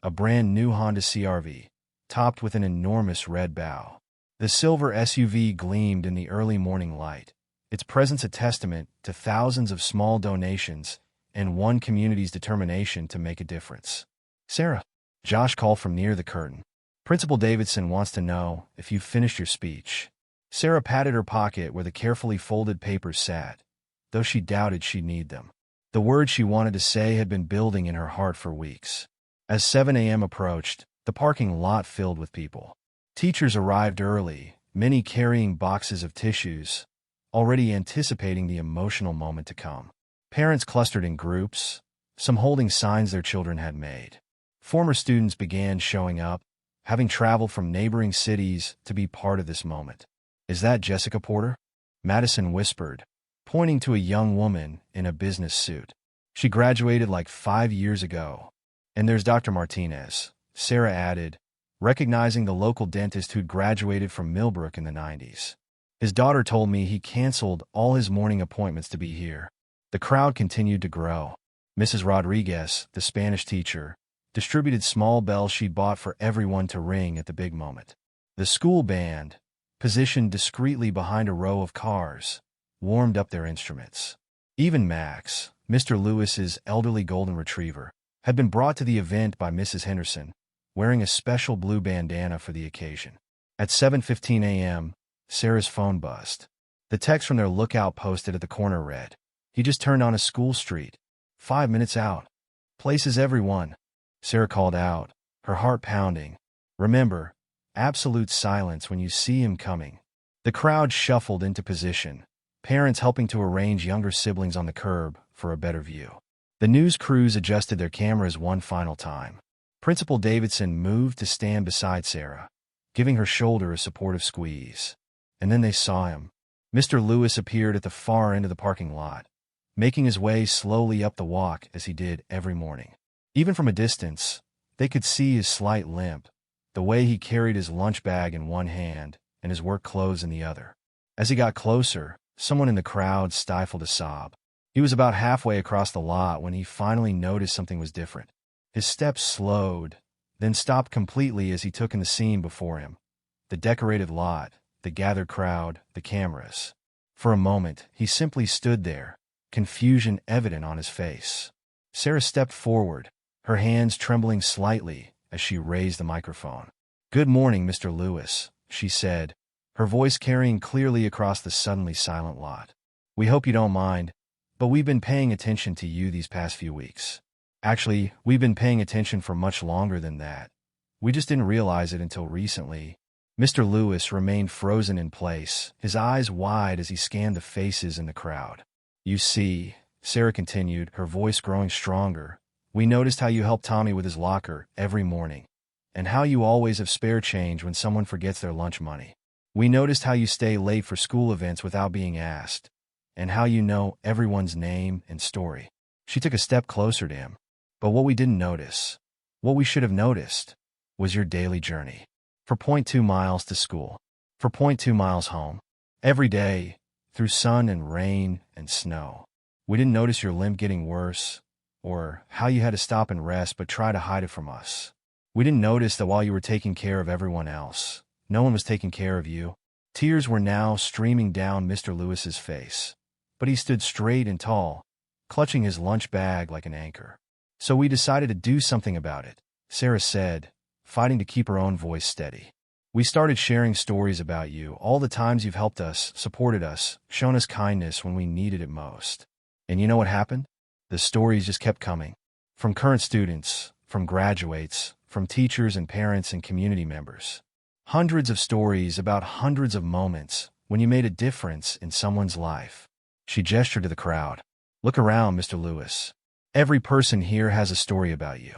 A brand new Honda CR-V, topped with an enormous red bow. The silver SUV gleamed in the early morning light, its presence a testament to thousands of small donations and one community's determination to make a difference. "Sarah," Josh called from near the curtain. "Principal Davidson wants to know if you've finished your speech." Sarah patted her pocket where the carefully folded papers sat, though she doubted she'd need them. The words she wanted to say had been building in her heart for weeks. As 7 a.m. approached, the parking lot filled with people. Teachers arrived early, many carrying boxes of tissues, already anticipating the emotional moment to come. Parents clustered in groups, some holding signs their children had made. Former students began showing up, having traveled from neighboring cities to be part of this moment. "Is that Jessica Porter?" Madison whispered, pointing to a young woman in a business suit. "She graduated like 5 years ago." "And there's Dr. Martinez," Sarah added, recognizing the local dentist who'd graduated from Millbrook in the 90s. "His daughter told me he canceled all his morning appointments to be here." The crowd continued to grow. Mrs. Rodriguez, the Spanish teacher, distributed small bells she'd bought for everyone to ring at the big moment. The school band, positioned discreetly behind a row of cars, warmed up their instruments. Even Max, Mr. Lewis's elderly golden retriever, had been brought to the event by Mrs. Henderson, wearing a special blue bandana for the occasion. At 7:15 a.m., Sarah's phone buzzed. The text from their lookout posted at the corner read, "He just turned on a school street. 5 minutes out. Places everyone." Sarah called out, her heart pounding. "Remember, absolute silence when you see him coming." The crowd shuffled into position, parents helping to arrange younger siblings on the curb for a better view. The news crews adjusted their cameras one final time. Principal Davidson moved to stand beside Sarah, giving her shoulder a supportive squeeze. And then they saw him. Mr. Lewis appeared at the far end of the parking lot, making his way slowly up the walk as he did every morning. Even from a distance, they could see his slight limp, the way he carried his lunch bag in one hand and his work clothes in the other. As he got closer, someone in the crowd stifled a sob. He was about halfway across the lot when he finally noticed something was different. His steps slowed, then stopped completely as he took in the scene before him. The decorated lot, the gathered crowd, the cameras. For a moment, he simply stood there, confusion evident on his face. Sarah stepped forward, her hands trembling slightly as she raised the microphone. "Good morning, Mr. Lewis," she said, her voice carrying clearly across the suddenly silent lot. "We hope you don't mind, but we've been paying attention to you these past few weeks. Actually, we've been paying attention for much longer than that. We just didn't realize it until recently." Mr. Lewis remained frozen in place, his eyes wide as he scanned the faces in the crowd. "You see," Sarah continued, her voice growing stronger, "we noticed how you help Tommy with his locker every morning, and how you always have spare change when someone forgets their lunch money. We noticed how you stay late for school events without being asked, and how you know everyone's name and story." She took a step closer to him. "But what we didn't notice, what we should have noticed, was your daily journey. 4.2 miles to school, 4.2 miles home, every day, through sun and rain and snow. We didn't notice your limp getting worse, or how you had to stop and rest but try to hide it from us. We didn't notice that while you were taking care of everyone else, no one was taking care of you." Tears were now streaming down Mr. Lewis's face, but he stood straight and tall, clutching his lunch bag like an anchor. "So we decided to do something about it," Sarah said, fighting to keep her own voice steady. "We started sharing stories about you, all the times you've helped us, supported us, shown us kindness when we needed it most. And you know what happened? The stories just kept coming. From current students, from graduates, from teachers and parents and community members. Hundreds of stories about hundreds of moments when you made a difference in someone's life." She gestured to the crowd. "Look around, Mr. Lewis. Every person here has a story about you.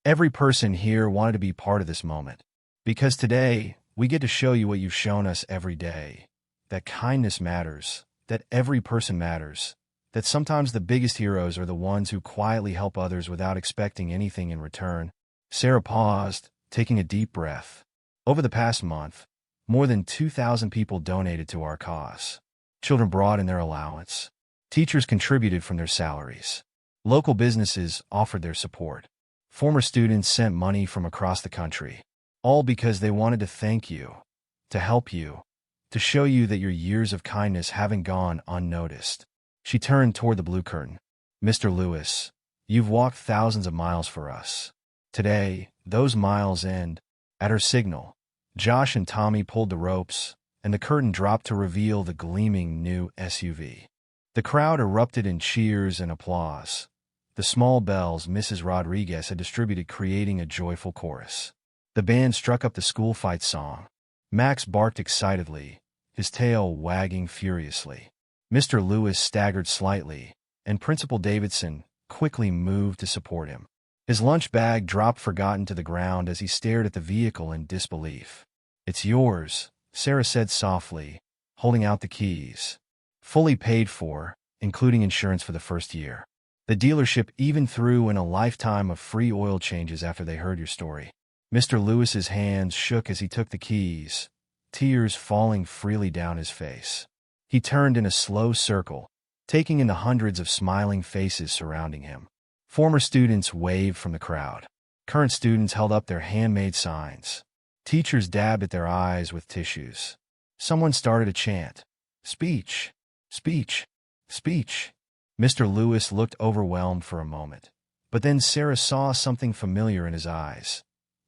Every person here wanted to be part of this moment. Because today, we get to show you what you've shown us every day. That kindness matters, that every person matters, that sometimes the biggest heroes are the ones who quietly help others without expecting anything in return." Sarah paused, taking a deep breath. "Over the past month, more than 2,000 people donated to our cause. Children brought in their allowance. Teachers contributed from their salaries. Local businesses offered their support. Former students sent money from across the country, all because they wanted to thank you, to help you, to show you that your years of kindness haven't gone unnoticed." She turned toward the blue curtain. "Mr. Lewis, you've walked thousands of miles for us. Today, those miles end." At her signal, Josh and Tommy pulled the ropes, and the curtain dropped to reveal the gleaming new SUV. The crowd erupted in cheers and applause. The small bells Mrs. Rodriguez had distributed creating a joyful chorus. The band struck up the school fight song. Max barked excitedly, his tail wagging furiously. Mr. Lewis staggered slightly, and Principal Davidson quickly moved to support him. His lunch bag dropped forgotten to the ground as he stared at the vehicle in disbelief. "It's yours," Sarah said softly, holding out the keys. "Fully paid for, including insurance for the first year. The dealership even threw in a lifetime of free oil changes after they heard your story." Mr. Lewis's hands shook as he took the keys, tears falling freely down his face. He turned in a slow circle, taking in the hundreds of smiling faces surrounding him. Former students waved from the crowd. Current students held up their handmade signs. Teachers dabbed at their eyes with tissues. Someone started a chant. "Speech! Speech! Speech!" Mr. Lewis looked overwhelmed for a moment. But then Sarah saw something familiar in his eyes.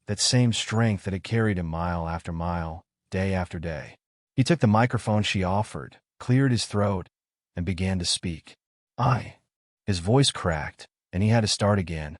That same strength that had carried him mile after mile, day after day. He took the microphone she offered, cleared his throat, and began to speak. His voice cracked, and he had to start again.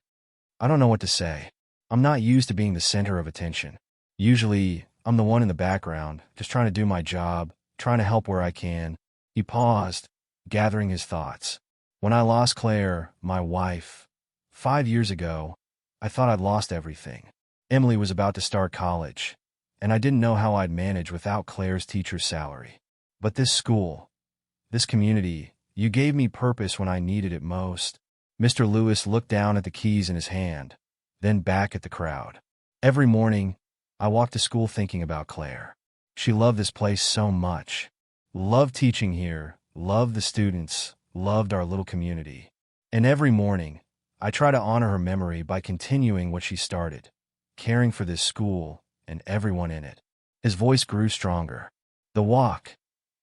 "I don't know what to say. I'm not used to being the center of attention. Usually, I'm the one in the background, just trying to do my job, trying to help where I can." He paused, gathering his thoughts. "When I lost Claire, my wife, 5 years ago, I thought I'd lost everything. Emily was about to start college, and I didn't know how I'd manage without Claire's teacher's salary. But this school, this community, you gave me purpose when I needed it most." Mr. Lewis looked down at the keys in his hand, then back at the crowd. "Every morning, I walked to school thinking about Claire. She loved this place so much. Loved teaching here, loved the students, loved our little community. And every morning, I try to honor her memory by continuing what she started, caring for this school and everyone in it." His voice grew stronger. "The walk,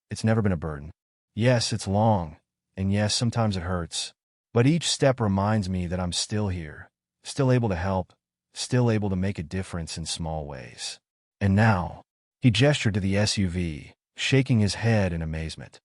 it's never been a burden. Yes, it's long, and yes, sometimes it hurts. But each step reminds me that I'm still here, still able to help, still able to make a difference in small ways." And now, he gestured to the SUV, shaking his head in amazement.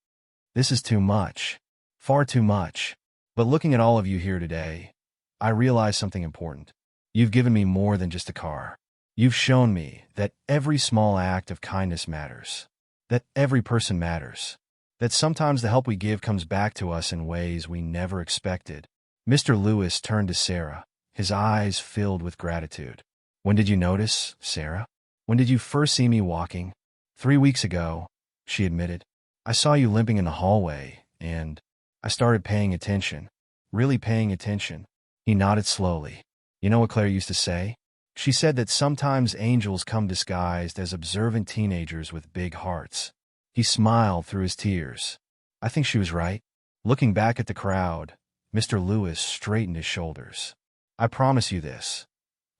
"This is too much. Far too much. But looking at all of you here today, I realize something important. You've given me more than just a car. You've shown me that every small act of kindness matters. That every person matters. That sometimes the help we give comes back to us in ways we never expected." Mr. Lewis turned to Sarah, his eyes filled with gratitude. "When did you notice, Sarah? When did you first see me walking?" 3 weeks ago, she admitted. "I saw you limping in the hallway, and I started paying attention. Really paying attention." He nodded slowly. "You know what Claire used to say? She said that sometimes angels come disguised as observant teenagers with big hearts." He smiled through his tears. "I think she was right." Looking back at the crowd, Mr. Lewis straightened his shoulders. "I promise you this.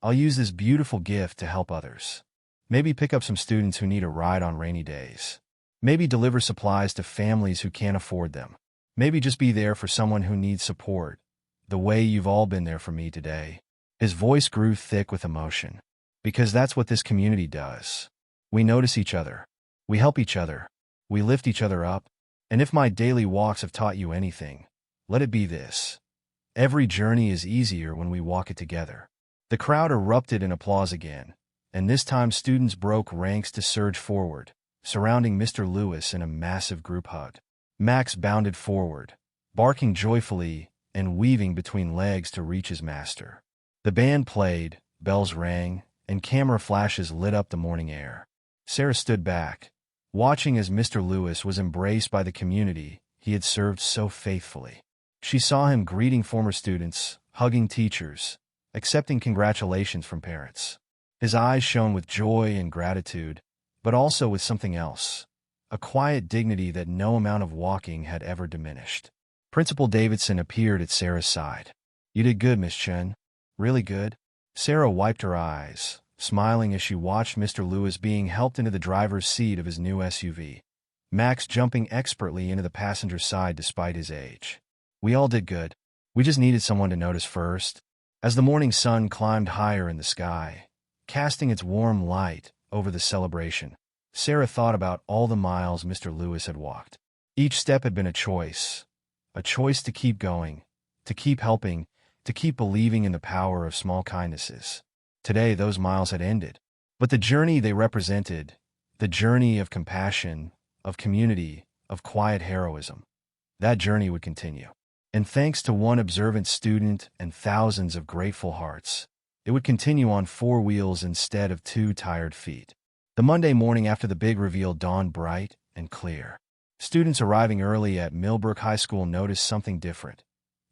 I'll use this beautiful gift to help others. Maybe pick up some students who need a ride on rainy days. Maybe deliver supplies to families who can't afford them. Maybe just be there for someone who needs support, the way you've all been there for me today." His voice grew thick with emotion. "Because that's what this community does. We notice each other. We help each other. We lift each other up. And if my daily walks have taught you anything, let it be this. Every journey is easier when we walk it together." The crowd erupted in applause again, and this time students broke ranks to surge forward, surrounding Mr. Lewis in a massive group hug. Max bounded forward, barking joyfully and weaving between legs to reach his master. The band played, bells rang, and camera flashes lit up the morning air. Sarah stood back, watching as Mr. Lewis was embraced by the community he had served so faithfully. She saw him greeting former students, hugging teachers, accepting congratulations from parents. His eyes shone with joy and gratitude, but also with something else, a quiet dignity that no amount of walking had ever diminished. Principal Davidson appeared at Sarah's side. "You did good, Miss Chen. Really good." Sarah wiped her eyes, smiling as she watched Mr. Lewis being helped into the driver's seat of his new SUV, Max jumping expertly into the passenger side despite his age. "We all did good. We just needed someone to notice first." As the morning sun climbed higher in the sky, casting its warm light over the celebration, Sarah thought about all the miles Mr. Lewis had walked. Each step had been a choice to keep going, to keep helping, to keep believing in the power of small kindnesses. Today, those miles had ended, but the journey they represented, the journey of compassion, of community, of quiet heroism, that journey would continue. And thanks to one observant student and thousands of grateful hearts, it would continue on 4 wheels instead of 2 tired feet. The Monday morning after the big reveal dawned bright and clear. Students arriving early at Millbrook High School noticed something different.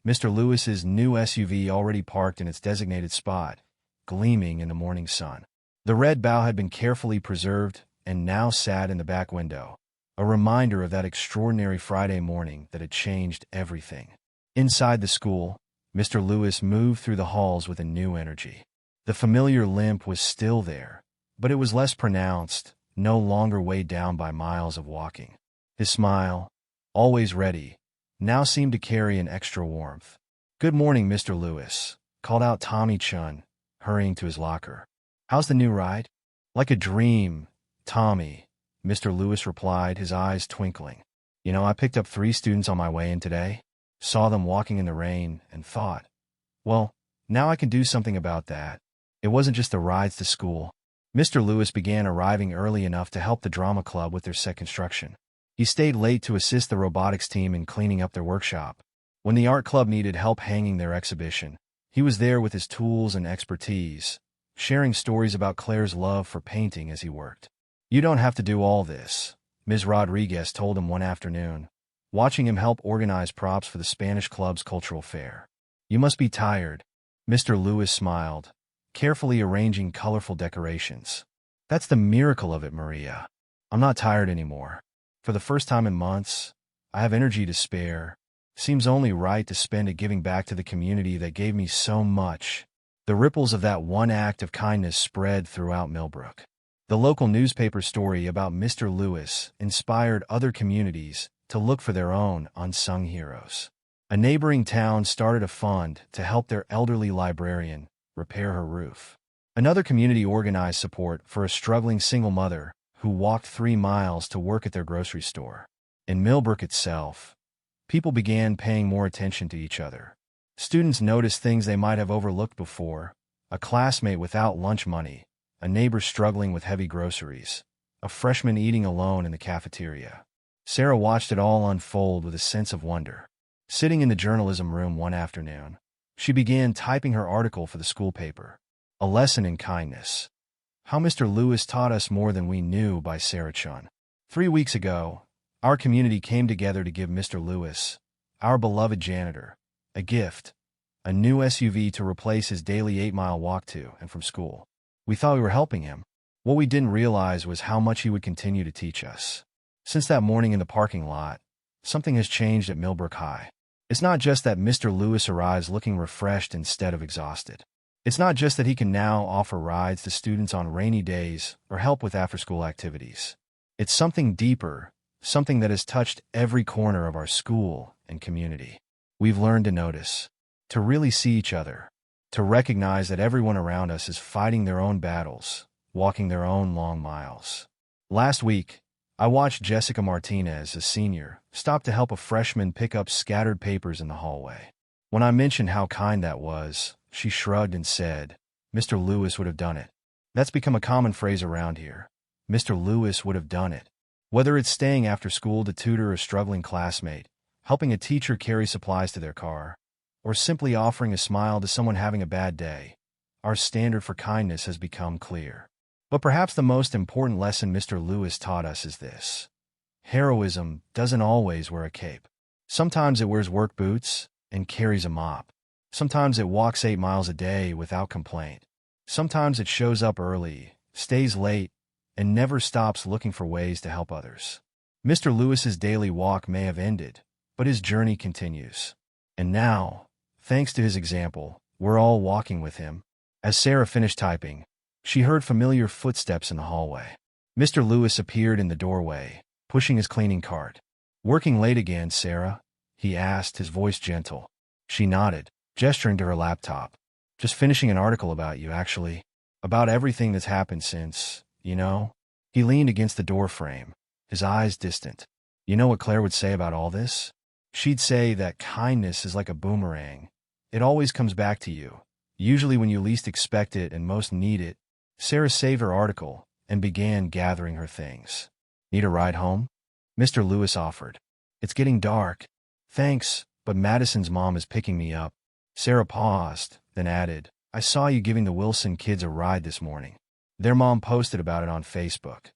Mr. Lewis's new SUV already parked in its designated spot, gleaming in the morning sun. The red bow had been carefully preserved and now sat in the back window, a reminder of that extraordinary Friday morning that had changed everything. Inside the school, Mr. Lewis moved through the halls with a new energy. The familiar limp was still there, but it was less pronounced, no longer weighed down by miles of walking. His smile, always ready, now seemed to carry an extra warmth. "Good morning, Mr. Lewis," called out Tommy Chun, hurrying to his locker. "How's the new ride?" "Like a dream, Tommy," Mr. Lewis replied, his eyes twinkling. I picked up 3 students on my way in today, saw them walking in the rain, and thought, well, now I can do something about that. It wasn't just the rides to school. Mr. Lewis began arriving early enough to help the drama club with their set construction. He stayed late to assist the robotics team in cleaning up their workshop. When the art club needed help hanging their exhibition, he was there with his tools and expertise, sharing stories about Claire's love for painting as he worked. "You don't have to do all this," Ms. Rodriguez told him one afternoon, watching him help organize props for the Spanish club's cultural fair. "You must be tired." Mr. Lewis smiled, carefully arranging colorful decorations. "That's the miracle of it, Maria. I'm not tired anymore. For the first time in months, I have energy to spare. Seems only right to spend it giving back to the community that gave me so much." The ripples of that one act of kindness spread throughout Millbrook. The local newspaper story about Mr. Lewis inspired other communities to look for their own unsung heroes. A neighboring town started a fund to help their elderly librarian repair her roof. Another community organized support for a struggling single mother who walked 3 miles to work at their grocery store. In Millbrook itself, people began paying more attention to each other. Students noticed things they might have overlooked before: a classmate without lunch money, a neighbor struggling with heavy groceries, a freshman eating alone in the cafeteria. Sarah watched it all unfold with a sense of wonder. Sitting in the journalism room one afternoon, she began typing her article for the school paper, "A Lesson in Kindness: How Mr. Lewis Taught Us More Than We Knew" by Sarah Chun. 3 weeks ago, our community came together to give Mr. Lewis, our beloved janitor, a gift, a new SUV to replace his daily 8-mile walk to and from school. We thought we were helping him. What we didn't realize was how much he would continue to teach us. Since that morning in the parking lot, something has changed at Millbrook High. It's not just that Mr. Lewis arrives looking refreshed instead of exhausted. It's not just that he can now offer rides to students on rainy days or help with after-school activities. It's something deeper, something that has touched every corner of our school and community. We've learned to notice, to really see each other, to recognize that everyone around us is fighting their own battles, walking their own long miles. Last week, I watched Jessica Martinez, a senior, stop to help a freshman pick up scattered papers in the hallway. When I mentioned how kind that was, she shrugged and said, "Mr. Lewis would have done it." That's become a common phrase around here. Mr. Lewis would have done it. Whether it's staying after school to tutor a struggling classmate, helping a teacher carry supplies to their car, or simply offering a smile to someone having a bad day, our standard for kindness has become clear. But perhaps the most important lesson Mr. Lewis taught us is this: heroism doesn't always wear a cape. Sometimes it wears work boots and carries a mop. Sometimes it walks 8 miles a day without complaint. Sometimes it shows up early, stays late, and never stops looking for ways to help others. Mr. Lewis's daily walk may have ended, but his journey continues. And now, thanks to his example, we're all walking with him. As Sarah finished typing, she heard familiar footsteps in the hallway. Mr. Lewis appeared in the doorway, pushing his cleaning cart. "Working late again, Sarah?" he asked, his voice gentle. She nodded, gesturing to her laptop. "Just finishing an article about you, actually. About everything that's happened since, you know." He leaned against the door frame, his eyes distant. "You know what Claire would say about all this? She'd say that kindness is like a boomerang. It always comes back to you, usually when you least expect it and most need it." Sarah saved her article and began gathering her things. "Need a ride home?" Mr. Lewis offered. "It's getting dark." Thanks, but Madison's mom is picking me up. Sarah paused, then added, I saw you giving the Wilson kids a ride this morning. Their mom posted about it on Facebook.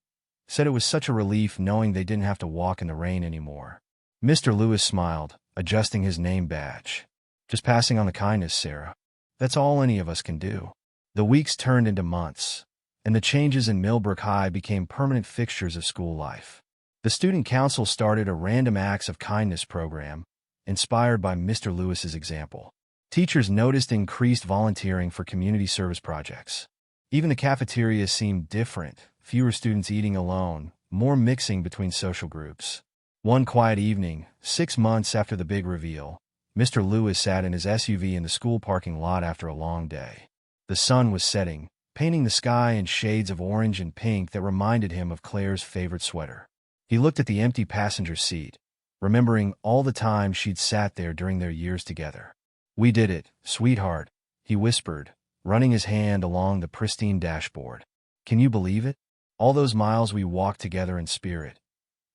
Said it was such a relief knowing they didn't have to walk in the rain anymore. Mr. Lewis smiled, adjusting his name badge. Just passing on the kindness, Sarah. That's all any of us can do. The weeks turned into months, and the changes in Millbrook High became permanent fixtures of school life. The student council started a random acts of kindness program, inspired by Mr. Lewis's example. Teachers noticed increased volunteering for community service projects. Even the cafeteria seemed different, fewer students eating alone, more mixing between social groups. One quiet evening, 6 months after the big reveal, Mr. Lewis sat in his SUV in the school parking lot after a long day. The sun was setting, painting the sky in shades of orange and pink that reminded him of Claire's favorite sweater. He looked at the empty passenger seat, remembering all the time she'd sat there during their years together. We did it, sweetheart, he whispered, running his hand along the pristine dashboard. Can you believe it? All those miles we walked together in spirit.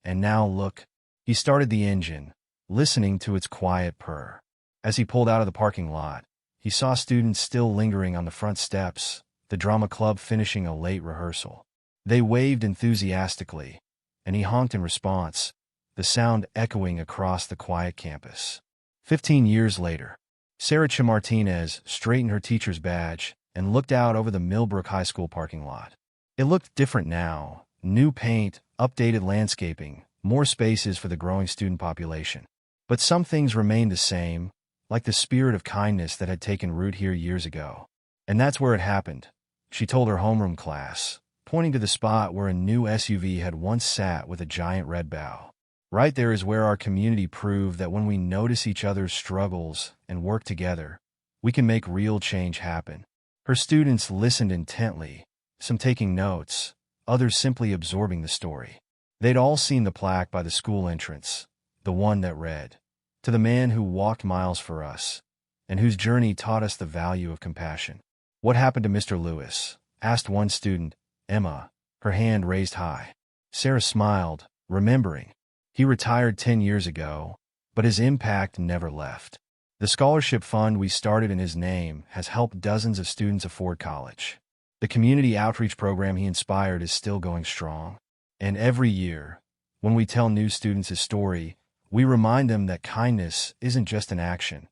And now look. He started the engine, listening to its quiet purr. As he pulled out of the parking lot, he saw students still lingering on the front steps, the drama club finishing a late rehearsal. They waved enthusiastically, and he honked in response, the sound echoing across the quiet campus. 15 years later, Sarah Martinez straightened her teacher's badge and looked out over the Millbrook High School parking lot. It looked different now. New paint, updated landscaping, more spaces for the growing student population. But some things remained the same, like the spirit of kindness that had taken root here years ago. And that's where it happened, she told her homeroom class, pointing to the spot where a new SUV had once sat with a giant red bow. Right there is where our community proved that when we notice each other's struggles and work together, we can make real change happen. Her students listened intently, some taking notes, others simply absorbing the story. They'd all seen the plaque by the school entrance, the one that read, "To the man who walked miles for us, and whose journey taught us the value of compassion." What happened to Mr. Lewis? Asked one student, Emma, her hand raised high. Sarah smiled, remembering. He retired 10 years ago, but his impact never left. The scholarship fund we started in his name has helped dozens of students afford college. The community outreach program he inspired is still going strong. And every year, when we tell new students his story, we remind them that kindness isn't just an action.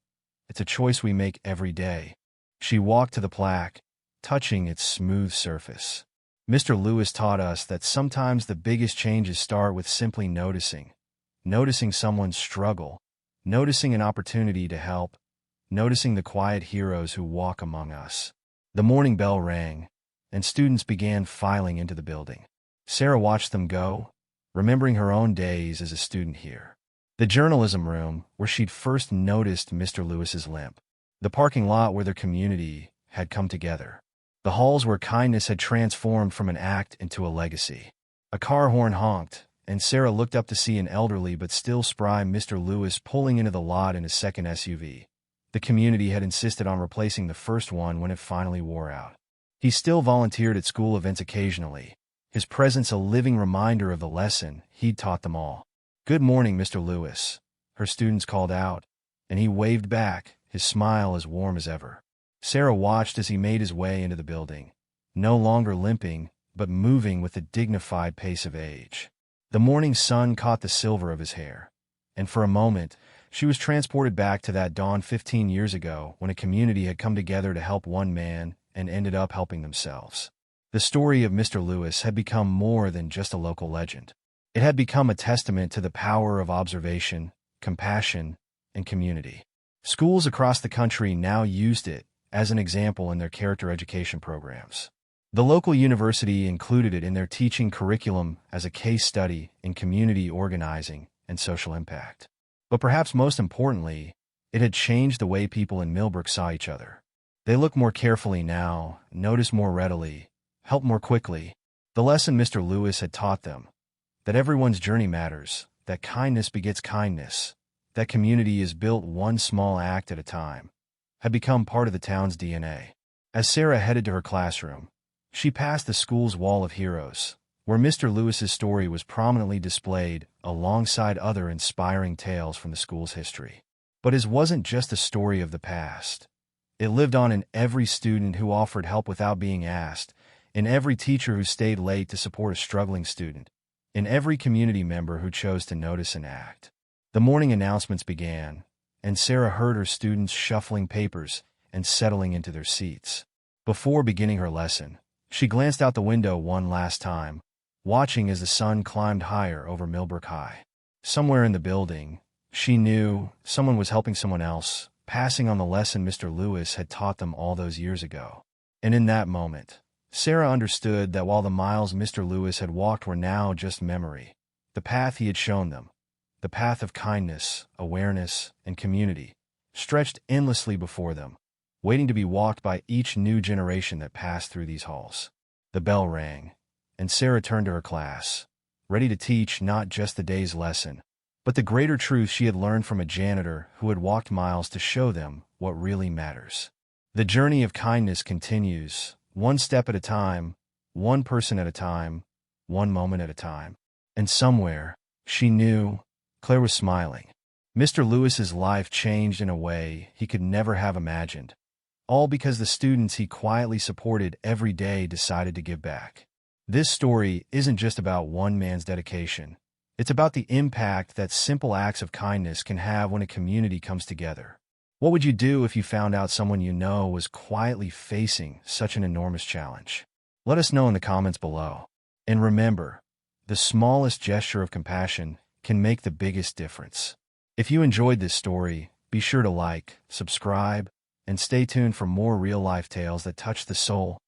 It's a choice we make every day. She walked to the plaque, touching its smooth surface. Mr. Lewis taught us that sometimes the biggest changes start with simply noticing someone's struggle, noticing an opportunity to help, noticing the quiet heroes who walk among us. The morning bell rang, and students began filing into the building. Sarah watched them go, remembering her own days as a student here. The journalism room, where she'd first noticed Mr. Lewis's limp. The parking lot where their community had come together. The halls where kindness had transformed from an act into a legacy. A car horn honked, and Sarah looked up to see an elderly but still spry Mr. Lewis pulling into the lot in his second SUV. The community had insisted on replacing the first one when it finally wore out. He still volunteered at school events occasionally, his presence a living reminder of the lesson he'd taught them all. "Good morning, Mr. Lewis," her students called out, and he waved back, his smile as warm as ever. Sarah watched as he made his way into the building, no longer limping, but moving with the dignified pace of age. The morning sun caught the silver of his hair, and for a moment, she was transported back to that dawn 15 years ago when a community had come together to help one man and ended up helping themselves. The story of Mr. Lewis had become more than just a local legend. It had become a testament to the power of observation, compassion, and community. Schools across the country now used it as an example in their character education programs. The local university included it in their teaching curriculum as a case study in community organizing and social impact. But perhaps most importantly, it had changed the way people in Millbrook saw each other. They looked more carefully now, noticed more readily, helped more quickly. The lesson Mr. Lewis had taught them, that everyone's journey matters, that kindness begets kindness, that community is built one small act at a time, had become part of the town's DNA. As Sarah headed to her classroom, she passed the school's wall of heroes, where Mr. Lewis's story was prominently displayed alongside other inspiring tales from the school's history. But his wasn't just a story of the past. It lived on in every student who offered help without being asked, in every teacher who stayed late to support a struggling student, in every community member who chose to notice and act. The morning announcements began, and Sarah heard her students shuffling papers and settling into their seats. Before beginning her lesson, she glanced out the window one last time, watching as the sun climbed higher over Millbrook High. Somewhere in the building, she knew someone was helping someone else, passing on the lesson Mr. Lewis had taught them all those years ago. And in that moment, Sarah understood that while the miles Mr. Lewis had walked were now just memory, the path he had shown them, the path of kindness, awareness, and community, stretched endlessly before them, waiting to be walked by each new generation that passed through these halls. The bell rang, and Sarah turned to her class, ready to teach not just the day's lesson, but the greater truth she had learned from a janitor who had walked miles to show them what really matters. The journey of kindness continues, one step at a time, one person at a time, one moment at a time. And somewhere, she knew, Claire was smiling. Mr. Lewis's life changed in a way he could never have imagined, all because the students he quietly supported every day decided to give back. This story isn't just about one man's dedication. It's about the impact that simple acts of kindness can have when a community comes together. What would you do if you found out someone you know was quietly facing such an enormous challenge? Let us know in the comments below. And remember, the smallest gesture of compassion can make the biggest difference. If you enjoyed this story, be sure to like, subscribe, and stay tuned for more real-life tales that touch the soul